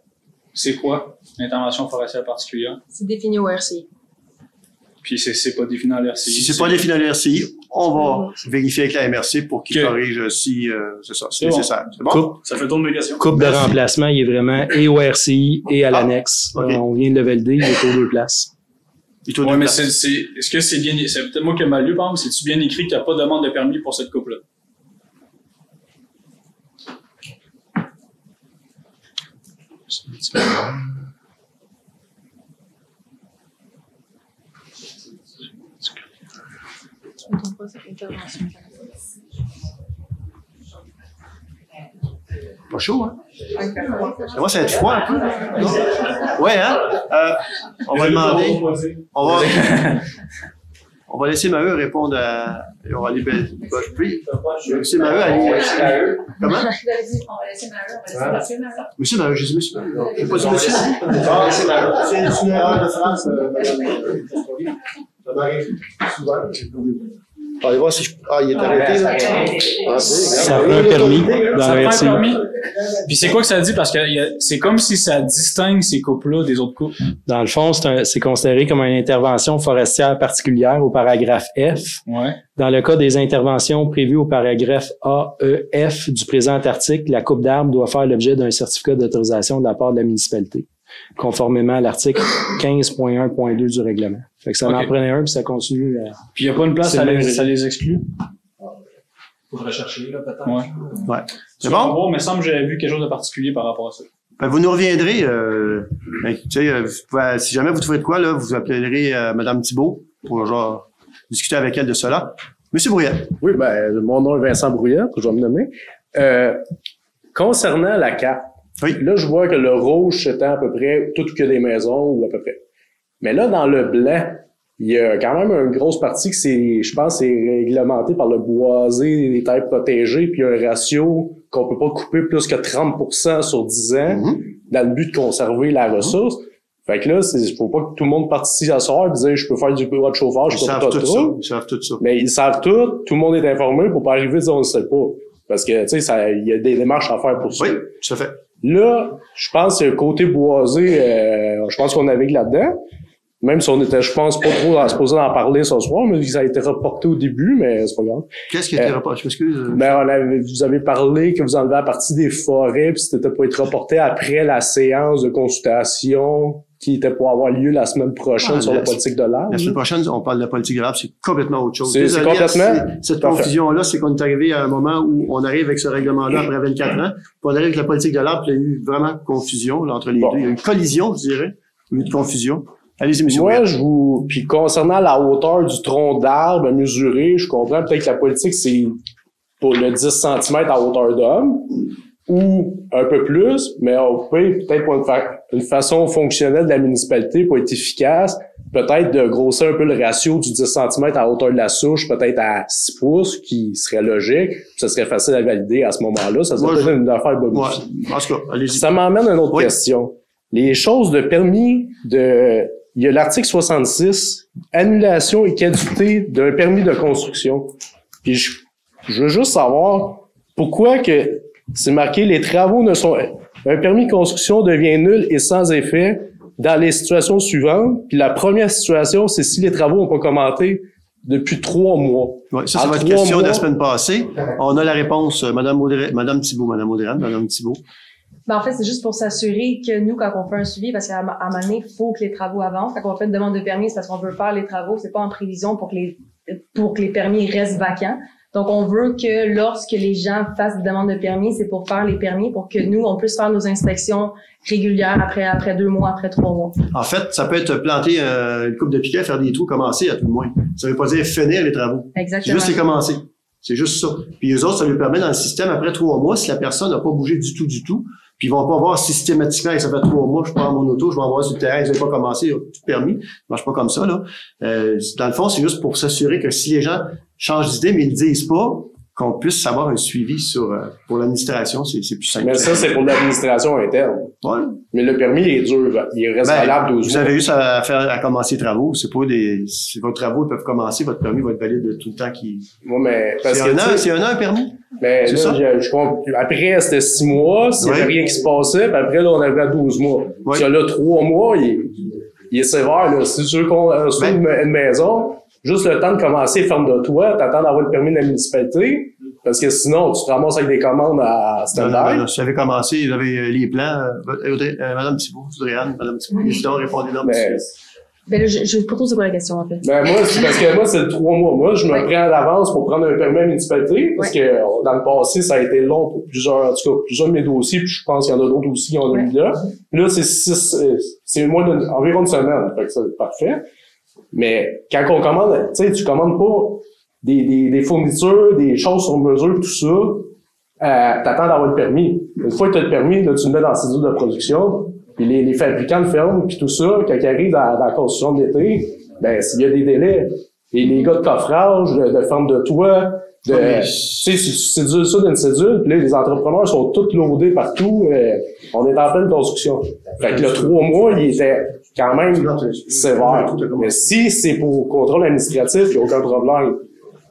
C'est quoi, intervention forestière particulière? C'est défini au RCI. Puis c'est pas défini dans l'RCI. Si c'est pas défini dans l'RCI, on va vérifier avec la MRC pour qu'ils corrigent si c'est ça, c'est nécessaire. C'est bon? Ça fait le tour de mes questions. Coupe de remplacement, il est vraiment et au RCI et à l'annexe. Okay. On vient de le valider, il est aux 2 places. Ouais, mais est-ce que c'est bien, c'est peut-être moi qui ai mal lu, par exemple, c'est-tu bien écrit qu'il n'y a pas de demande de permis pour cette coupe-là? Pas chaud, hein? Ça va, ça va être froid un peu. Non? Ouais, hein? On va demander. On va laisser Maheu répondre à. On va aller. Monsieur Maheu, allez. Comment? On va laisser Maheu. Monsieur Maheu, je dis monsieur Maheu. Je n'ai pas dit monsieur. Ah, c'est Maheu. C'est une erreur de France. Ça m'arrive souvent. Allez voir si je... Ah, il est arrêté, là. Ça prend un permis dans le RCI. Puis c'est quoi que ça dit? Parce que c'est comme si ça distingue ces coupes-là des autres coupes. Dans le fond, c'est considéré comme une intervention forestière particulière au paragraphe F. Ouais. Dans le cas des interventions prévues au paragraphe A, E, F du présent article, la coupe d'arbre doit faire l'objet d'un certificat d'autorisation de la part de la municipalité, conformément à l'article 15.1.2 du règlement. Fait que ça en prenait un, puis ça continue. Puis il n'y a pas une place, ça les exclut? Faudrait chercher, là, peut-être. Ouais. C'est bon? Mais il me semble que j'avais vu quelque chose de particulier par rapport à ça. Ben, vous nous reviendrez, si jamais vous trouvez de quoi, là, vous appellerez Mme Thibault pour genre discuter avec elle de cela. Monsieur Brouillette. Oui, ben, mon nom est Vincent Brouillette, je vais me nommer. Concernant la carte, là, je vois que le rouge, c'était à peu près tout que des maisons, ou à peu près. Mais là, dans le blanc, il y a quand même une grosse partie que je pense, c'est réglementé par le boisé, les terres protégées, puis un ratio qu'on peut pas couper plus que 30% sur 10 ans, dans le but de conserver la ressource. Fait que là, faut pas que tout le monde participe à soir et dire, je peux faire du bureau de chauffage, Ils savent tout ça. Mais ils savent tout le monde est informé pour pas arriver à dire on ne sait pas. Parce que, tu sais, il y a des démarches à faire pour ça. Oui, tout à fait. Là, je pense que le côté boisé, je pense qu'on navigue là-dedans. Même si on était, je pense, pas trop supposé en parler ce soir, mais ça a été reporté au début, mais c'est pas grave. Qu'est-ce qui a été reporté? Je m'excuse. Ben, vous avez parlé que vous enlevez la partie des forêts, puis c'était pour être reporté après la séance de consultation qui était pour avoir lieu la semaine prochaine sur la politique de l'arbre. La semaine prochaine, on parle de la politique de l'arbre, c'est complètement autre chose. C'est complètement. Cette confusion-là, c'est qu'on est arrivé à un moment où on arrive avec ce règlement-là après 24 ans, puis on arrive avec la politique de l'arbre, puis il y a eu vraiment confusion là, entre les deux. Il y a eu une collision, je dirais. Il y a eu une confusion. Allez-y, monsieur. Moi, puis concernant la hauteur du tronc d'arbre mesuré, je comprends peut-être que la politique, c'est pour le 10 cm à hauteur d'homme, ou un peu plus, mais on peut peut-être pour une façon fonctionnelle de la municipalité pour être efficace, peut-être de grossir un peu le ratio du 10 cm à hauteur de la souche, peut-être à 6 pouces, qui serait logique. Ça serait facile à valider à ce moment-là. Ça serait peut-être une affaire bonifiée. Ouais. En tout cas, allez-y. Ça m'emmène à une autre question. Les choses de permis il y a l'article 66, annulation et caducité d'un permis de construction. Puis je veux juste savoir pourquoi que c'est marqué les travaux ne sont... Un permis de construction devient nul et sans effet dans les situations suivantes. Puis la première situation, c'est si les travaux n'ont pas commencé depuis 3 mois. Oui, ça, c'est votre question de la semaine passée. On a la réponse, Madame Thibault. Ben, en fait, c'est juste pour s'assurer que nous, quand on fait un suivi, parce qu'à un moment donné, il faut que les travaux avancent. Quand on fait une demande de permis, c'est parce qu'on veut faire les travaux. C'est pas en prévision pour que les permis restent vacants. Donc, on veut que lorsque les gens fassent des demandes de permis, c'est pour faire les permis, pour que nous, on puisse faire nos inspections régulières après 2 mois, après 3 mois. En fait, ça peut être planter une coupe de piquet, faire des trous, commencer à tout le moins. Ça veut pas dire finir les travaux. Exactement. Juste les commencer. C'est juste ça. Puis eux autres, ça lui permet dans le système, après 3 mois, si la personne n'a pas bougé du tout, puis ils vont pas voir systématiquement, ça fait 3 mois, je prends mon auto, je vais envoyer sur le terrain, ils n'ont pas commencé, tout permis. Ça marche pas comme ça, là. Dans le fond, c'est juste pour s'assurer que si les gens changent d'idée, mais ils le disent pas, qu'on puisse savoir un suivi pour l'administration, c'est plus simple. Mais ça, c'est pour l'administration interne. Ouais. Mais le permis, il reste valable 12 mois. Vous avez eu ça à commencer les travaux. C'est pas si vos travaux peuvent commencer, votre permis va être valide tout le temps mais parce que c'est un an, un permis? Ben, c'est là, ça? Après, c'était 6 mois, s'il n'y avait rien qui se passait, puis après, là, on avait 12 mois. Parce que là, 3 mois, il est sévère, là. Si tu veux construire une maison, juste le temps de commencer, ferme de toi, t'attends d'avoir le permis de la municipalité, parce que sinon, tu te ramasses avec des commandes à stand-by. Non, si j'avais commencé, vous avez les plans. Madame Thibault, Madame Thibault, évidemment, répondez-nous. Ben là, je vais pas trop c'est quoi la question, en fait. Ben, moi, c'est parce que moi, c'est 3 mois. Moi, je me prends à l'avance pour prendre un permis à municipalité, parce que dans le passé, ça a été long pour plusieurs de mes dossiers, puis je pense qu'il y en a d'autres aussi qui ont eu là. Là, c'est environ une semaine. Fait que c'est parfait. Mais quand on commande, tu sais, tu commandes pas des fournitures, des choses sur mesure, tout ça, t'attends d'avoir le permis. Une fois que t'as le permis, là, tu le mets dans la cédule de production, puis les fabricants le ferment, puis tout ça, quand ils arrivent dans la construction de l'été, ben, s'il y a des délais, et les gars de coffrage, de ferme de toit, tu sais, cédule ça d'une cédule, puis là, les entrepreneurs sont tous loadés partout, on est en pleine construction. Fait que le 3 mois, il était quand même sévère. Mais si c'est pour contrôle administratif, il n'y a aucun problème.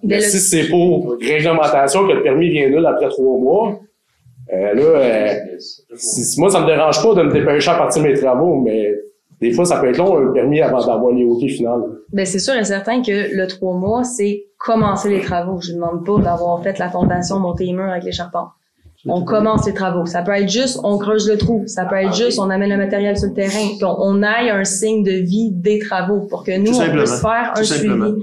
Mais si c'est pour réglementation que le permis vient nul après 3 mois, moi, ça me dérange pas de me dépêcher à partir de mes travaux, mais des fois, ça peut être long, un permis avant d'avoir les OK final. Ben, c'est sûr et certain que le 3 mois, c'est commencer les travaux. Je ne demande pas d'avoir fait la fondation, monter les murs avec les charpents. On commence les travaux. Ça peut être juste, on creuse le trou. Ça peut être juste, on amène le matériel sur le terrain. On aille un signe de vie des travaux pour que nous, on puisse faire un suivi.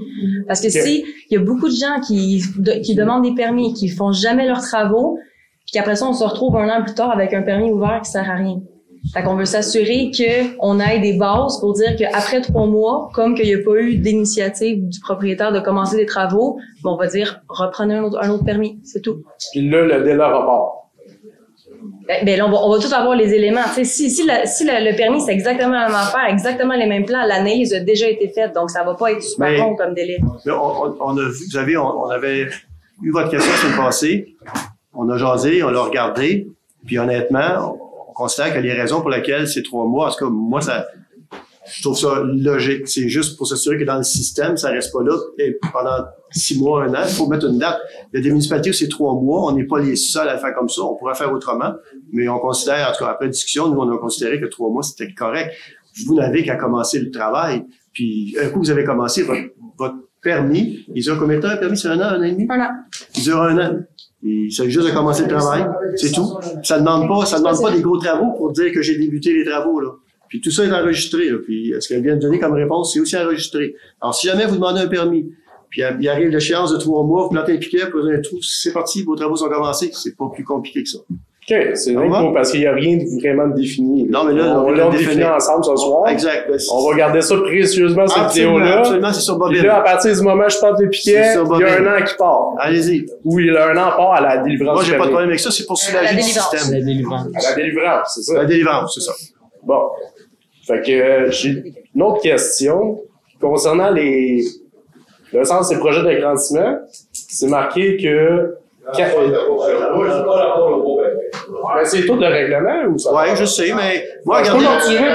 Parce que si, il y a beaucoup de gens qui demandent des permis, qui font jamais leurs travaux, puis qu'après ça, on se retrouve 1 an plus tard avec un permis ouvert qui sert à rien. Fait qu'on veut s'assurer qu'on ait des bases pour dire qu'après 3 mois, comme qu'il n'y a pas eu d'initiative du propriétaire de commencer des travaux, on va dire reprenez un autre permis, c'est tout. Puis là, le délai repart. Ben là, on va tous avoir les éléments. Tu sais, si le permis, c'est exactement la même affaire, exactement les mêmes plans, l'analyse a déjà été faite, donc ça va pas être super long comme délai. Là, on a vu, vous savez, on avait eu votre question la semaine passée, on a jasé, on l'a regardé, puis honnêtement, on considère que les raisons pour lesquelles c'est 3 mois, en tout cas, moi, je trouve ça logique. C'est juste pour s'assurer que dans le système, ça reste pas là et pendant 6 mois, 1 an. Il faut mettre une date. Il y a des municipalités où c'est 3 mois. On n'est pas les seuls à le faire comme ça. On pourrait faire autrement. Mais on considère, en tout cas, après discussion, nous, on a considéré que 3 mois, c'était correct. Vous n'avez qu'à commencer le travail. Puis, un coup, vous avez commencé votre permis. Il dure combien de temps, un permis? C'est 1 an, 1 an et demi? 1 an. Il dure 1 an. Il s'agit juste de commencer le travail. C'est tout. Ça demande pas des gros travaux pour dire que j'ai débuté les travaux, là. Puis tout ça est enregistré, là. Puis ce qu'elle vient de donner comme réponse, c'est aussi enregistré. Alors, si jamais vous demandez un permis, puis il arrive l'échéance de 3 mois, vous plantez un piquet, vous posez un trou, c'est parti, vos travaux sont commencés. C'est pas plus compliqué que ça. OK, c'est vrai parce qu'il n'y a rien de vraiment défini. Non, mais là, on l'a défini ensemble ce soir. Exact. On va garder ça précieusement, cette vidéo-là. Absolument, c'est sur Bobine. Puis là, à partir du moment où je plante le piquet, il y a 1 an qui part. Allez-y. Oui, il y a 1 an part à la délivrance. Moi, j'ai pas de problème avec ça, c'est pour soulager le système. À la délivrance, c'est ça. La délivrance, c'est ça. Bon. Fait que j'ai une autre question concernant le sens des projets d'agrandissement. C'est marqué que... Ben, c'est tout le règlement ou ça? Ouais, je sais, mais moi, regardez. Je peux continuer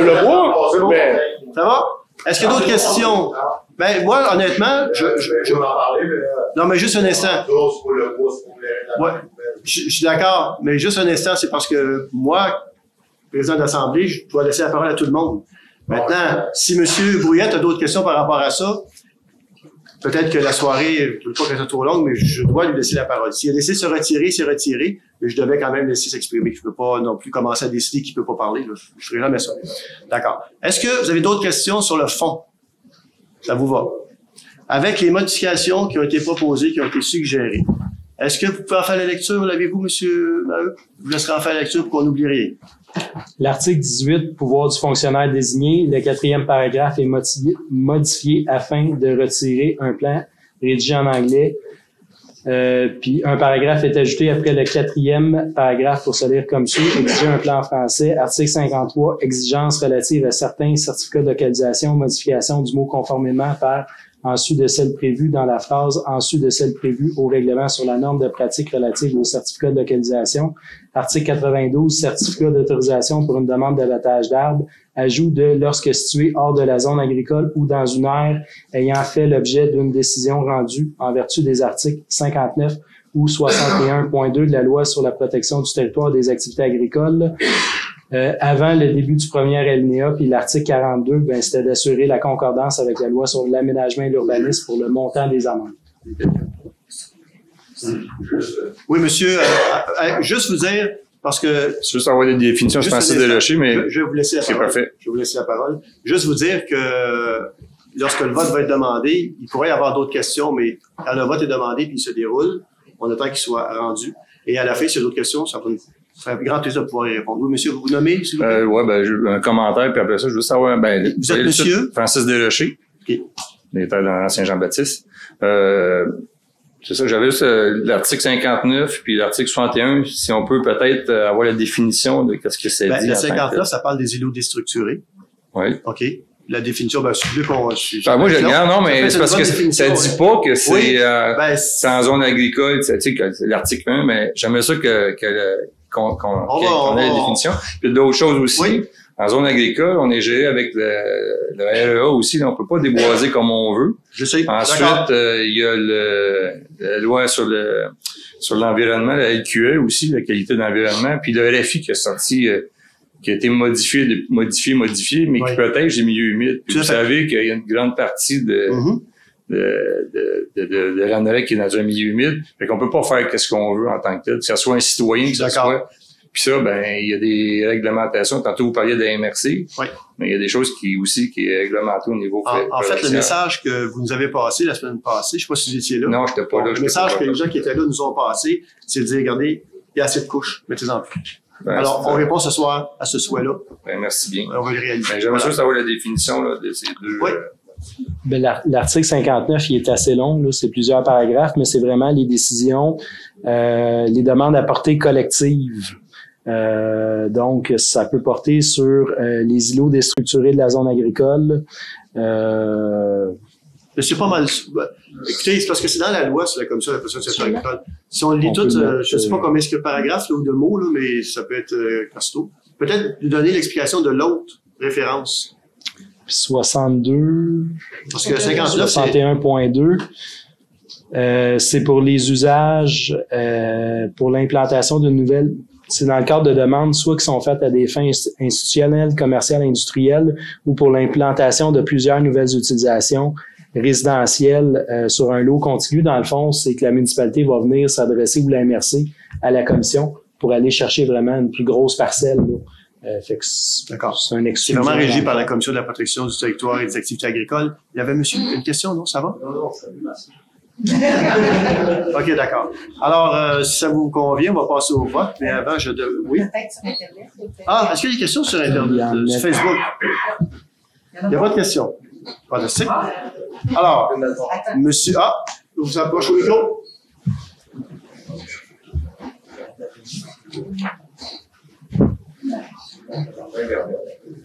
le bois, mais... Ça va? Est-ce qu'il y a d'autres questions? Ben, moi, honnêtement, non, mais juste un instant. Ouais, je suis d'accord, mais juste un instant, c'est parce que moi, président de l'Assemblée, je dois laisser la parole à tout le monde. Maintenant, si M. Brouillette a d'autres questions par rapport à ça, peut-être que la soirée, je ne veux pas qu'elle soit trop longue, mais je dois lui laisser la parole. S'il a décidé de se retirer, c'est retiré, mais je devais quand même laisser s'exprimer. Je ne peux pas non plus commencer à décider qu'il ne peut pas parler. Là. Je ne ferai jamais ça. D'accord. Est-ce que vous avez d'autres questions sur le fond? Ça vous va? Avec les modifications qui ont été proposées, qui ont été suggérées, est-ce que vous pouvez en faire la lecture? L'avez-vous, M. Maheu? Je vous laisserai en faire la lecture pour qu'on n'oublie rien. L'article 18, pouvoir du fonctionnaire désigné, le 4e paragraphe est modifié afin de retirer un plan rédigé en anglais. Puis un paragraphe est ajouté après le 4e paragraphe pour se lire comme suit. Exiger un plan en français. Article 53, exigences relatives à certains certificats de localisation, modification du mot conformément par en sus de celle prévue dans la phrase en sus de celle prévue au règlement sur la norme de pratique relative au certificat de localisation. Article 92, certificat d'autorisation pour une demande d'abattage d'arbres. Ajout de lorsque situé hors de la zone agricole ou dans une aire ayant fait l'objet d'une décision rendue en vertu des articles 59 ou 61.2 de la loi sur la protection du territoire et des activités agricoles. Avant le début du premier alinéa, puis l'article 42, ben, c'était d'assurer la concordance avec la loi sur l'aménagement et l'urbanisme pour le montant des amendes. Oui, monsieur, juste vous dire, parce que... C'est juste avoir des définitions, je pensais de lâcher, mais... Je vais vous laisser la parole. C'est parfait. Je vais vous laisser la parole. Juste vous dire que lorsque le vote va être demandé, il pourrait y avoir d'autres questions, mais quand le vote est demandé puis il se déroule, on attend qu'il soit rendu. Et à la fin, s'il y a d'autres questions, ça serait un grand plaisir de pouvoir y répondre. Oui, monsieur, vous vous nommez, s'il vous plaît? Oui, un commentaire, puis après ça, je veux savoir... vous êtes monsieur? Francis Desrochers. OK. Il était dans Saint-Jean-Baptiste. C'est ça, j'avais juste l'article 59 puis l'article 61, si on peut peut-être avoir la définition de qu'est-ce que c'est dit. Le 59, ça parle des îlots déstructurés. Oui. OK. La définition, c'est plus qu'on... moi, je regarde, non, mais c'est parce que ça dit pas que c'est en zone agricole, tu sais, l'article 1, mais j'aimerais ça qu'on ait la définition. Puis d'autres choses aussi. Oui. En zone agricole, on est géré avec le REA aussi, là, on peut pas déboiser comme on veut. Je sais. Ensuite, il y a la loi sur l'environnement, la LQE aussi, la qualité de l'environnement, puis le RFI qui est sorti, qui a été modifié, mais qui protège les milieux humides. Puis vous savez qu'il y a une grande partie de l'ANREC qui est dans un milieu humide. Fait qu'on peut pas faire ce qu'on veut en tant que tel, que ce soit un citoyen, que ce soit... Puis ça, il y a des réglementations. Tantôt, vous parliez de la MRC. Oui. Mais il y a des choses qui est réglementées au niveau En fait, le message que vous nous avez passé la semaine passée, je sais pas si vous étiez là. Non, j'étais pas là. Le message que les gens qui étaient là nous ont passé, c'est de dire, regardez, il y a assez de couches, mettez-en plus. Alors, on répond ce soir à ce souhait-là. Merci bien. On va le réaliser. J'aimerais juste savoir la définition là, de ces deux... Oui. L'article 59, il est assez long, là, c'est plusieurs paragraphes, mais c'est vraiment les décisions, les demandes à portée collective. Donc, ça peut porter sur les îlots déstructurés de la zone agricole. C'est pas mal. Écoutez, c'est parce que c'est dans la loi sur la commission de la protection du secteur agricole. Si on le lit tout, je ne sais pas combien est-ce que paragraphe ou de mots, là, mais ça peut être costaud. Peut-être lui donner l'explication de l'autre référence. 62. Parce que 59, 61.2. C'est pour les usages, pour l'implantation d'une nouvelle. C'est dans le cadre de demandes, soit qui sont faites à des fins institutionnelles, commerciales, industrielles, ou pour l'implantation de plusieurs nouvelles utilisations résidentielles sur un lot contigu. Dans le fond, c'est que la municipalité va venir s'adresser ou la MRC à la commission pour aller chercher vraiment une plus grosse parcelle. D'accord. C'est un C'est vraiment régi par la Commission de la protection du territoire et des activités agricoles. Il y avait une question, non? Ça va? Non, ça va, merci. OK, d'accord. Alors, si ça vous convient, on va passer au vote, mais avant, oui? Peut-être sur Internet. Ah, est-ce qu'il y a des questions sur Internet, sur Facebook? Il n'y a pas de questions. Fantastique. Alors, monsieur... Ah, vous approchez au micro.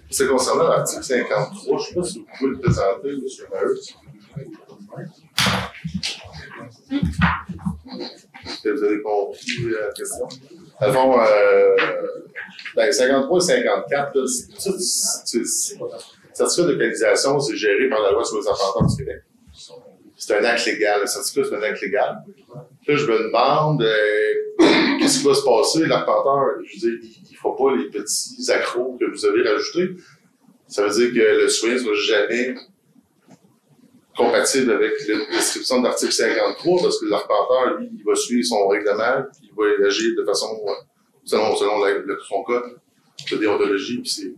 C'est concernant l'article 53, je ne sais pas si vous pouvez le présenter, M. Maheu. Est-ce que vous avez compris la question? À fond, 53 et 54, là, certificat de localisation, c'est géré par la loi sur les arpenteurs du Québec. C'est un acte légal. Le certificat, c'est un acte légal. Là, je me demande qu'est-ce qui va se passer. L'arpenteur, je veux dire, il ne fera pas les petits accros que vous avez rajoutés. Ça veut dire que le citoyen ne sera jamais compatible avec la description de l'article 53 parce que l'arpenteur, lui, il va suivre son règlement puis il va agir de façon selon son code de déontologie. Puis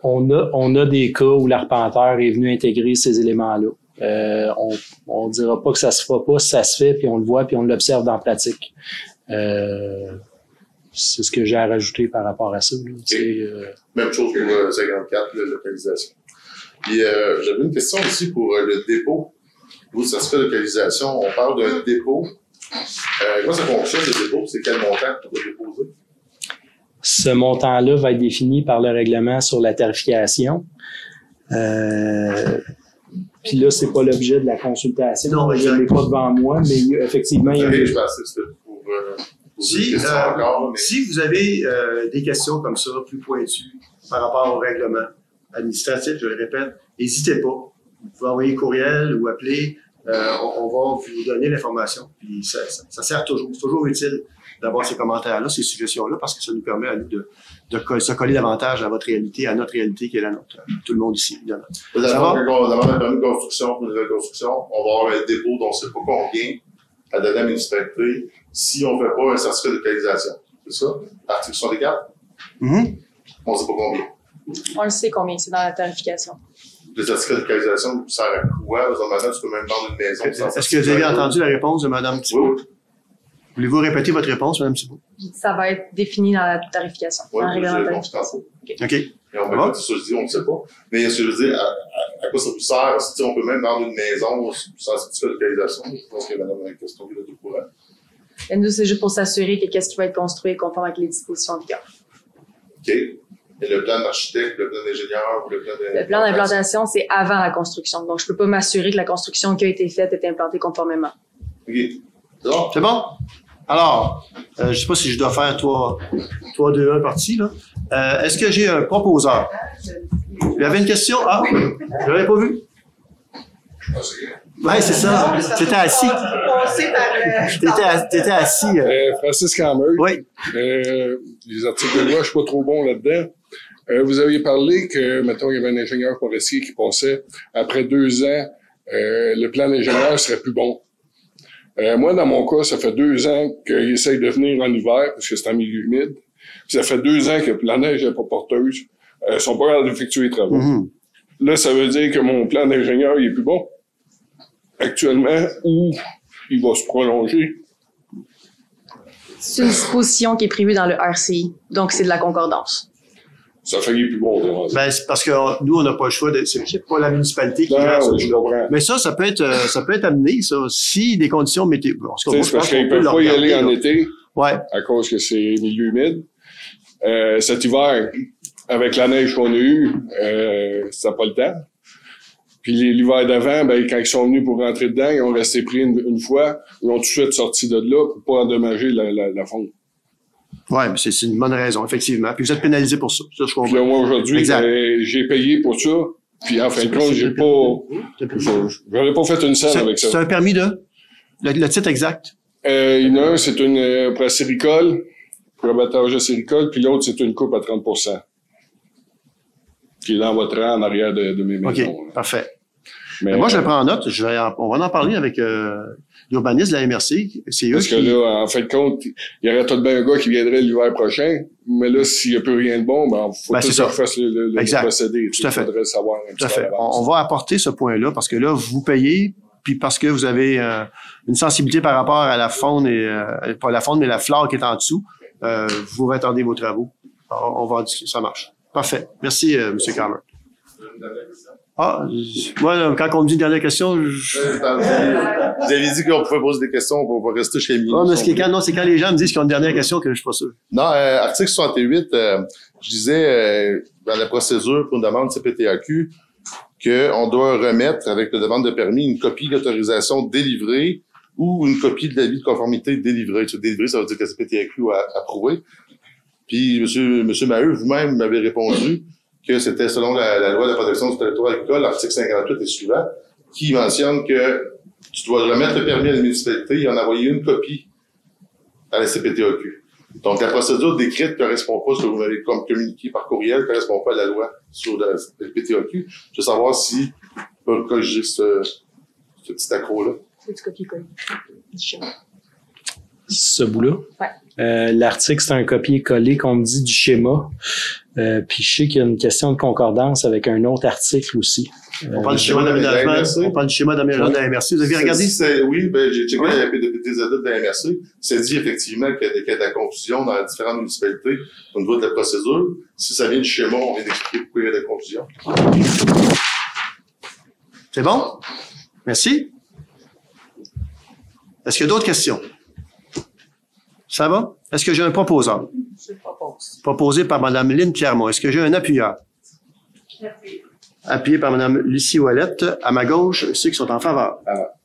on a des cas où l'arpenteur est venu intégrer ces éléments-là. On dira pas que ça se fera pas, ça se fait, puis on le voit, puis on l'observe dans la pratique. C'est ce que j'ai à rajouter par rapport à ça. Même chose pour 54, la localisation. Puis j'avais une question aussi pour le dépôt. Où ça se fait localisation, on parle d'un dépôt. Comment ça fonctionne le dépôt? C'est quel montant pour le déposer? Ce montant-là va être défini par le règlement sur la tarification. Puis là, c'est pas l'objet de la consultation. Non, je ne l'ai pas devant moi, mais effectivement, il y a... Je pensais que c'était pour si vous avez des questions comme ça, plus pointues, par rapport au règlement administratif, je le répète, n'hésitez pas. Vous pouvez envoyer courriel ou appeler. On va vous donner l'information. Puis ça sert toujours. C'est toujours utile d'avoir ces commentaires-là, ces suggestions-là, parce que ça nous permet à nous de se coller davantage à votre réalité, à notre réalité qui est la nôtre. Tout le monde ici, évidemment. D'abord, un permis de construction, pour une nouvelle construction, on va avoir un dépôt dont on ne sait pas combien à donner à la municipalité si on ne fait pas un certificat de localisation. C'est ça? Article 64? Mm-hmm. On ne sait pas combien. On le sait combien, c'est dans la tarification. Le certificat de localisation sert à quoi? Parce que maintenant, tu peux même vendre une maison. Est-ce que vous avez entendu la réponse de Mme Thibault? Oui. Voulez-vous répéter votre réponse, Mme Thibault? Ça va être défini dans la tarification. Oui, dans le règlement de tarification. OK. Et on va dire ça, je dis, on ne sait pas. Mais ce que je veux dire, à quoi ça vous sert? Si on peut même vendre une maison sans certificat de localisation, je pense que Mme a une question qui est au courant. Et nous, c'est juste pour s'assurer que qu'est-ce qui va être construit est conforme avec les dispositions en vigueur. OK. Et le plan d'architecte, le plan d'ingénieur, le plan d'implantation, c'est avant la construction. Donc, je peux pas m'assurer que la construction qui a été faite est implantée conformément. OK. C'est bon? Alors, je sais pas si je dois faire 3, 2, 1 partie, là. Est-ce que j'ai un proposeur? Il y avait une question? Ah, je l'avais pas vu. Oui, c'est ça. T'étais assis. T'étais assis. Francis Cameux. Oui. Les articles de loi, je suis pas trop bon là-dedans. Vous aviez parlé que, mettons, il y avait un ingénieur forestier qui pensait, après 2 ans, le plan d'ingénieur serait plus bon. Moi, dans mon cas, ça fait 2 ans qu'il essaye de venir en hiver, parce que c'est en milieu humide. Puis ça fait 2 ans que la neige n'est pas porteuse. Ils sont pas capables d'effectuer les travaux. Mm-hmm. Là, ça veut dire que mon plan d'ingénieur, il est plus bon actuellement, ou il va se prolonger. C'est une disposition qui est prévue dans le RCI. Donc, c'est de la concordance. Ça fait qu'il est plus bon. Ben, c'est parce que nous, on n'a pas le choix. C'est pas la municipalité qui gère ça. Mais ça peut être amené, ça. Si des conditions météo. C'est parce qu'ils ne peuvent pas y aller en été. Ouais. À cause que c'est milieu humide. Cet hiver, avec la neige qu'on a eue, ça n'a pas le temps. Puis l'hiver d'avant, ben, quand ils sont venus pour rentrer dedans, ils ont resté pris une fois. Ils ont tout de suite sorti de là pour pas endommager la fonte. Oui, mais c'est une bonne raison, effectivement. Puis vous êtes pénalisé pour ça. Ça, je comprends. Puis là, moi, aujourd'hui, j'ai payé pour ça. Puis en fin de compte, j'aurais pas fait une scène avec ça. C'est un permis de? Le titre exact? Il y en a un, c'est une pour la séricole, pour abattage de séricole, puis l'autre, c'est une coupe à 30%. Qui est dans votre rang en arrière de mes maisons. OK, parfait. Mais moi, je le prends en note. On va en parler avec l'urbaniste de la MRC. C'est eux Parce que là, en fin de compte, il y aurait tout de bien un gars qui viendrait l'hiver prochain. Mais là, s'il n'y a plus rien de bon, ben, faut tout ça fasse le procédé. Tout à fait. Il faudrait savoir un tout à fait. On va apporter ce point-là parce que là, vous payez, puis parce que vous avez une sensibilité par rapport à la faune et pas la faune, mais la flore qui est en dessous, vous retardez vos travaux. Alors, on va en discuter. Ça marche. Parfait. Merci, M. Kramer. Ah, moi, quand on me dit une dernière question, Vous avez dit qu'on pouvait poser des questions, on va rester chez lui. Ah, mais c'est quand les gens me disent qu'ils ont une dernière question que je suis pas sûr. Non, article 68, je disais dans la procédure pour une demande CPTAQ qu'on doit remettre avec la demande de permis une copie d'autorisation délivrée ou une copie de l'avis de conformité délivrée. Délivré, ça veut dire que la CPTAQ a approuvé. Puis, monsieur Maheu, vous-même m'avez répondu que c'était selon la loi de la protection du territoire agricole, l'article 58 et suivant, qui mentionne que tu dois remettre le permis à la municipalité et en envoyer une copie à la CPTAQ. Donc, la procédure décrite ne correspond pas, ce que vous m'avez communiqué par courriel, ne correspond pas à la loi sur la CPTAQ. Je veux savoir si on peut corriger ce petit accro-là. C'est du copier-coller du schéma. Ce bout-là? Ouais. L'article, c'est un copier-coller qu'on me dit du schéma. Puis je sais qu'il y a une question de concordance avec un autre article aussi. On parle du schéma d'aménagement. On parle du schéma d'aménagement de la MRC. Vous avez regardé? Oui, j'ai checké la PDZA de la MRC. C'est dit effectivement qu'il y a de la confusion dans les différentes municipalités au niveau de la procédure. Si ça vient du schéma, on vient d'expliquer pourquoi il y a de la confusion. C'est bon? Merci. Est-ce qu'il y a d'autres questions? Ça va? Est-ce que j'ai un proposeur? Je propose. Proposé par Mme Lynne Pierremont. Est-ce que j'ai un appuyeur? Appuyé par Mme Lucie Ouellette. À ma gauche, ceux qui sont en faveur.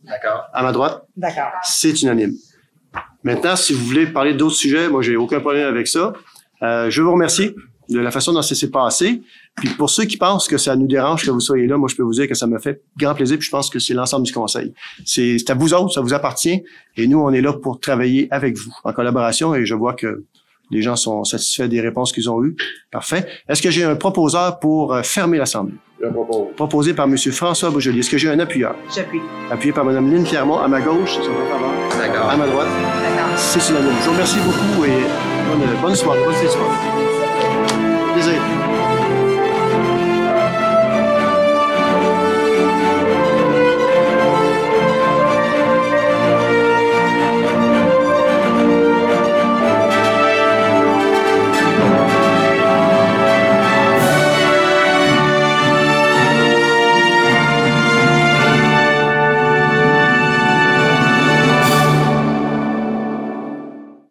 D'accord. À ma droite? D'accord. C'est unanime. Maintenant, si vous voulez parler d'autres sujets, moi, j'ai aucun problème avec ça. Je vous remercie de la façon dont ça s'est passé. Puis pour ceux qui pensent que ça nous dérange que vous soyez là, moi, je peux vous dire que ça me fait grand plaisir, puis je pense que c'est l'ensemble du conseil. C'est à vous autres, ça vous appartient, et nous, on est là pour travailler avec vous, en collaboration, et je vois que les gens sont satisfaits des réponses qu'ils ont eues. Parfait. Est-ce que j'ai un proposeur pour fermer l'Assemblée? Proposé par M. François Boisjoli. Est-ce que j'ai un appuyeur? J'appuie. Appuyé par Mme Lynne Pierremont. À ma gauche, c'est en faveur. D'accord. À ma droite. D'accord. C'est unanime. Je vous remercie beaucoup et bonne soirée. Bonne soirée. Plaisir.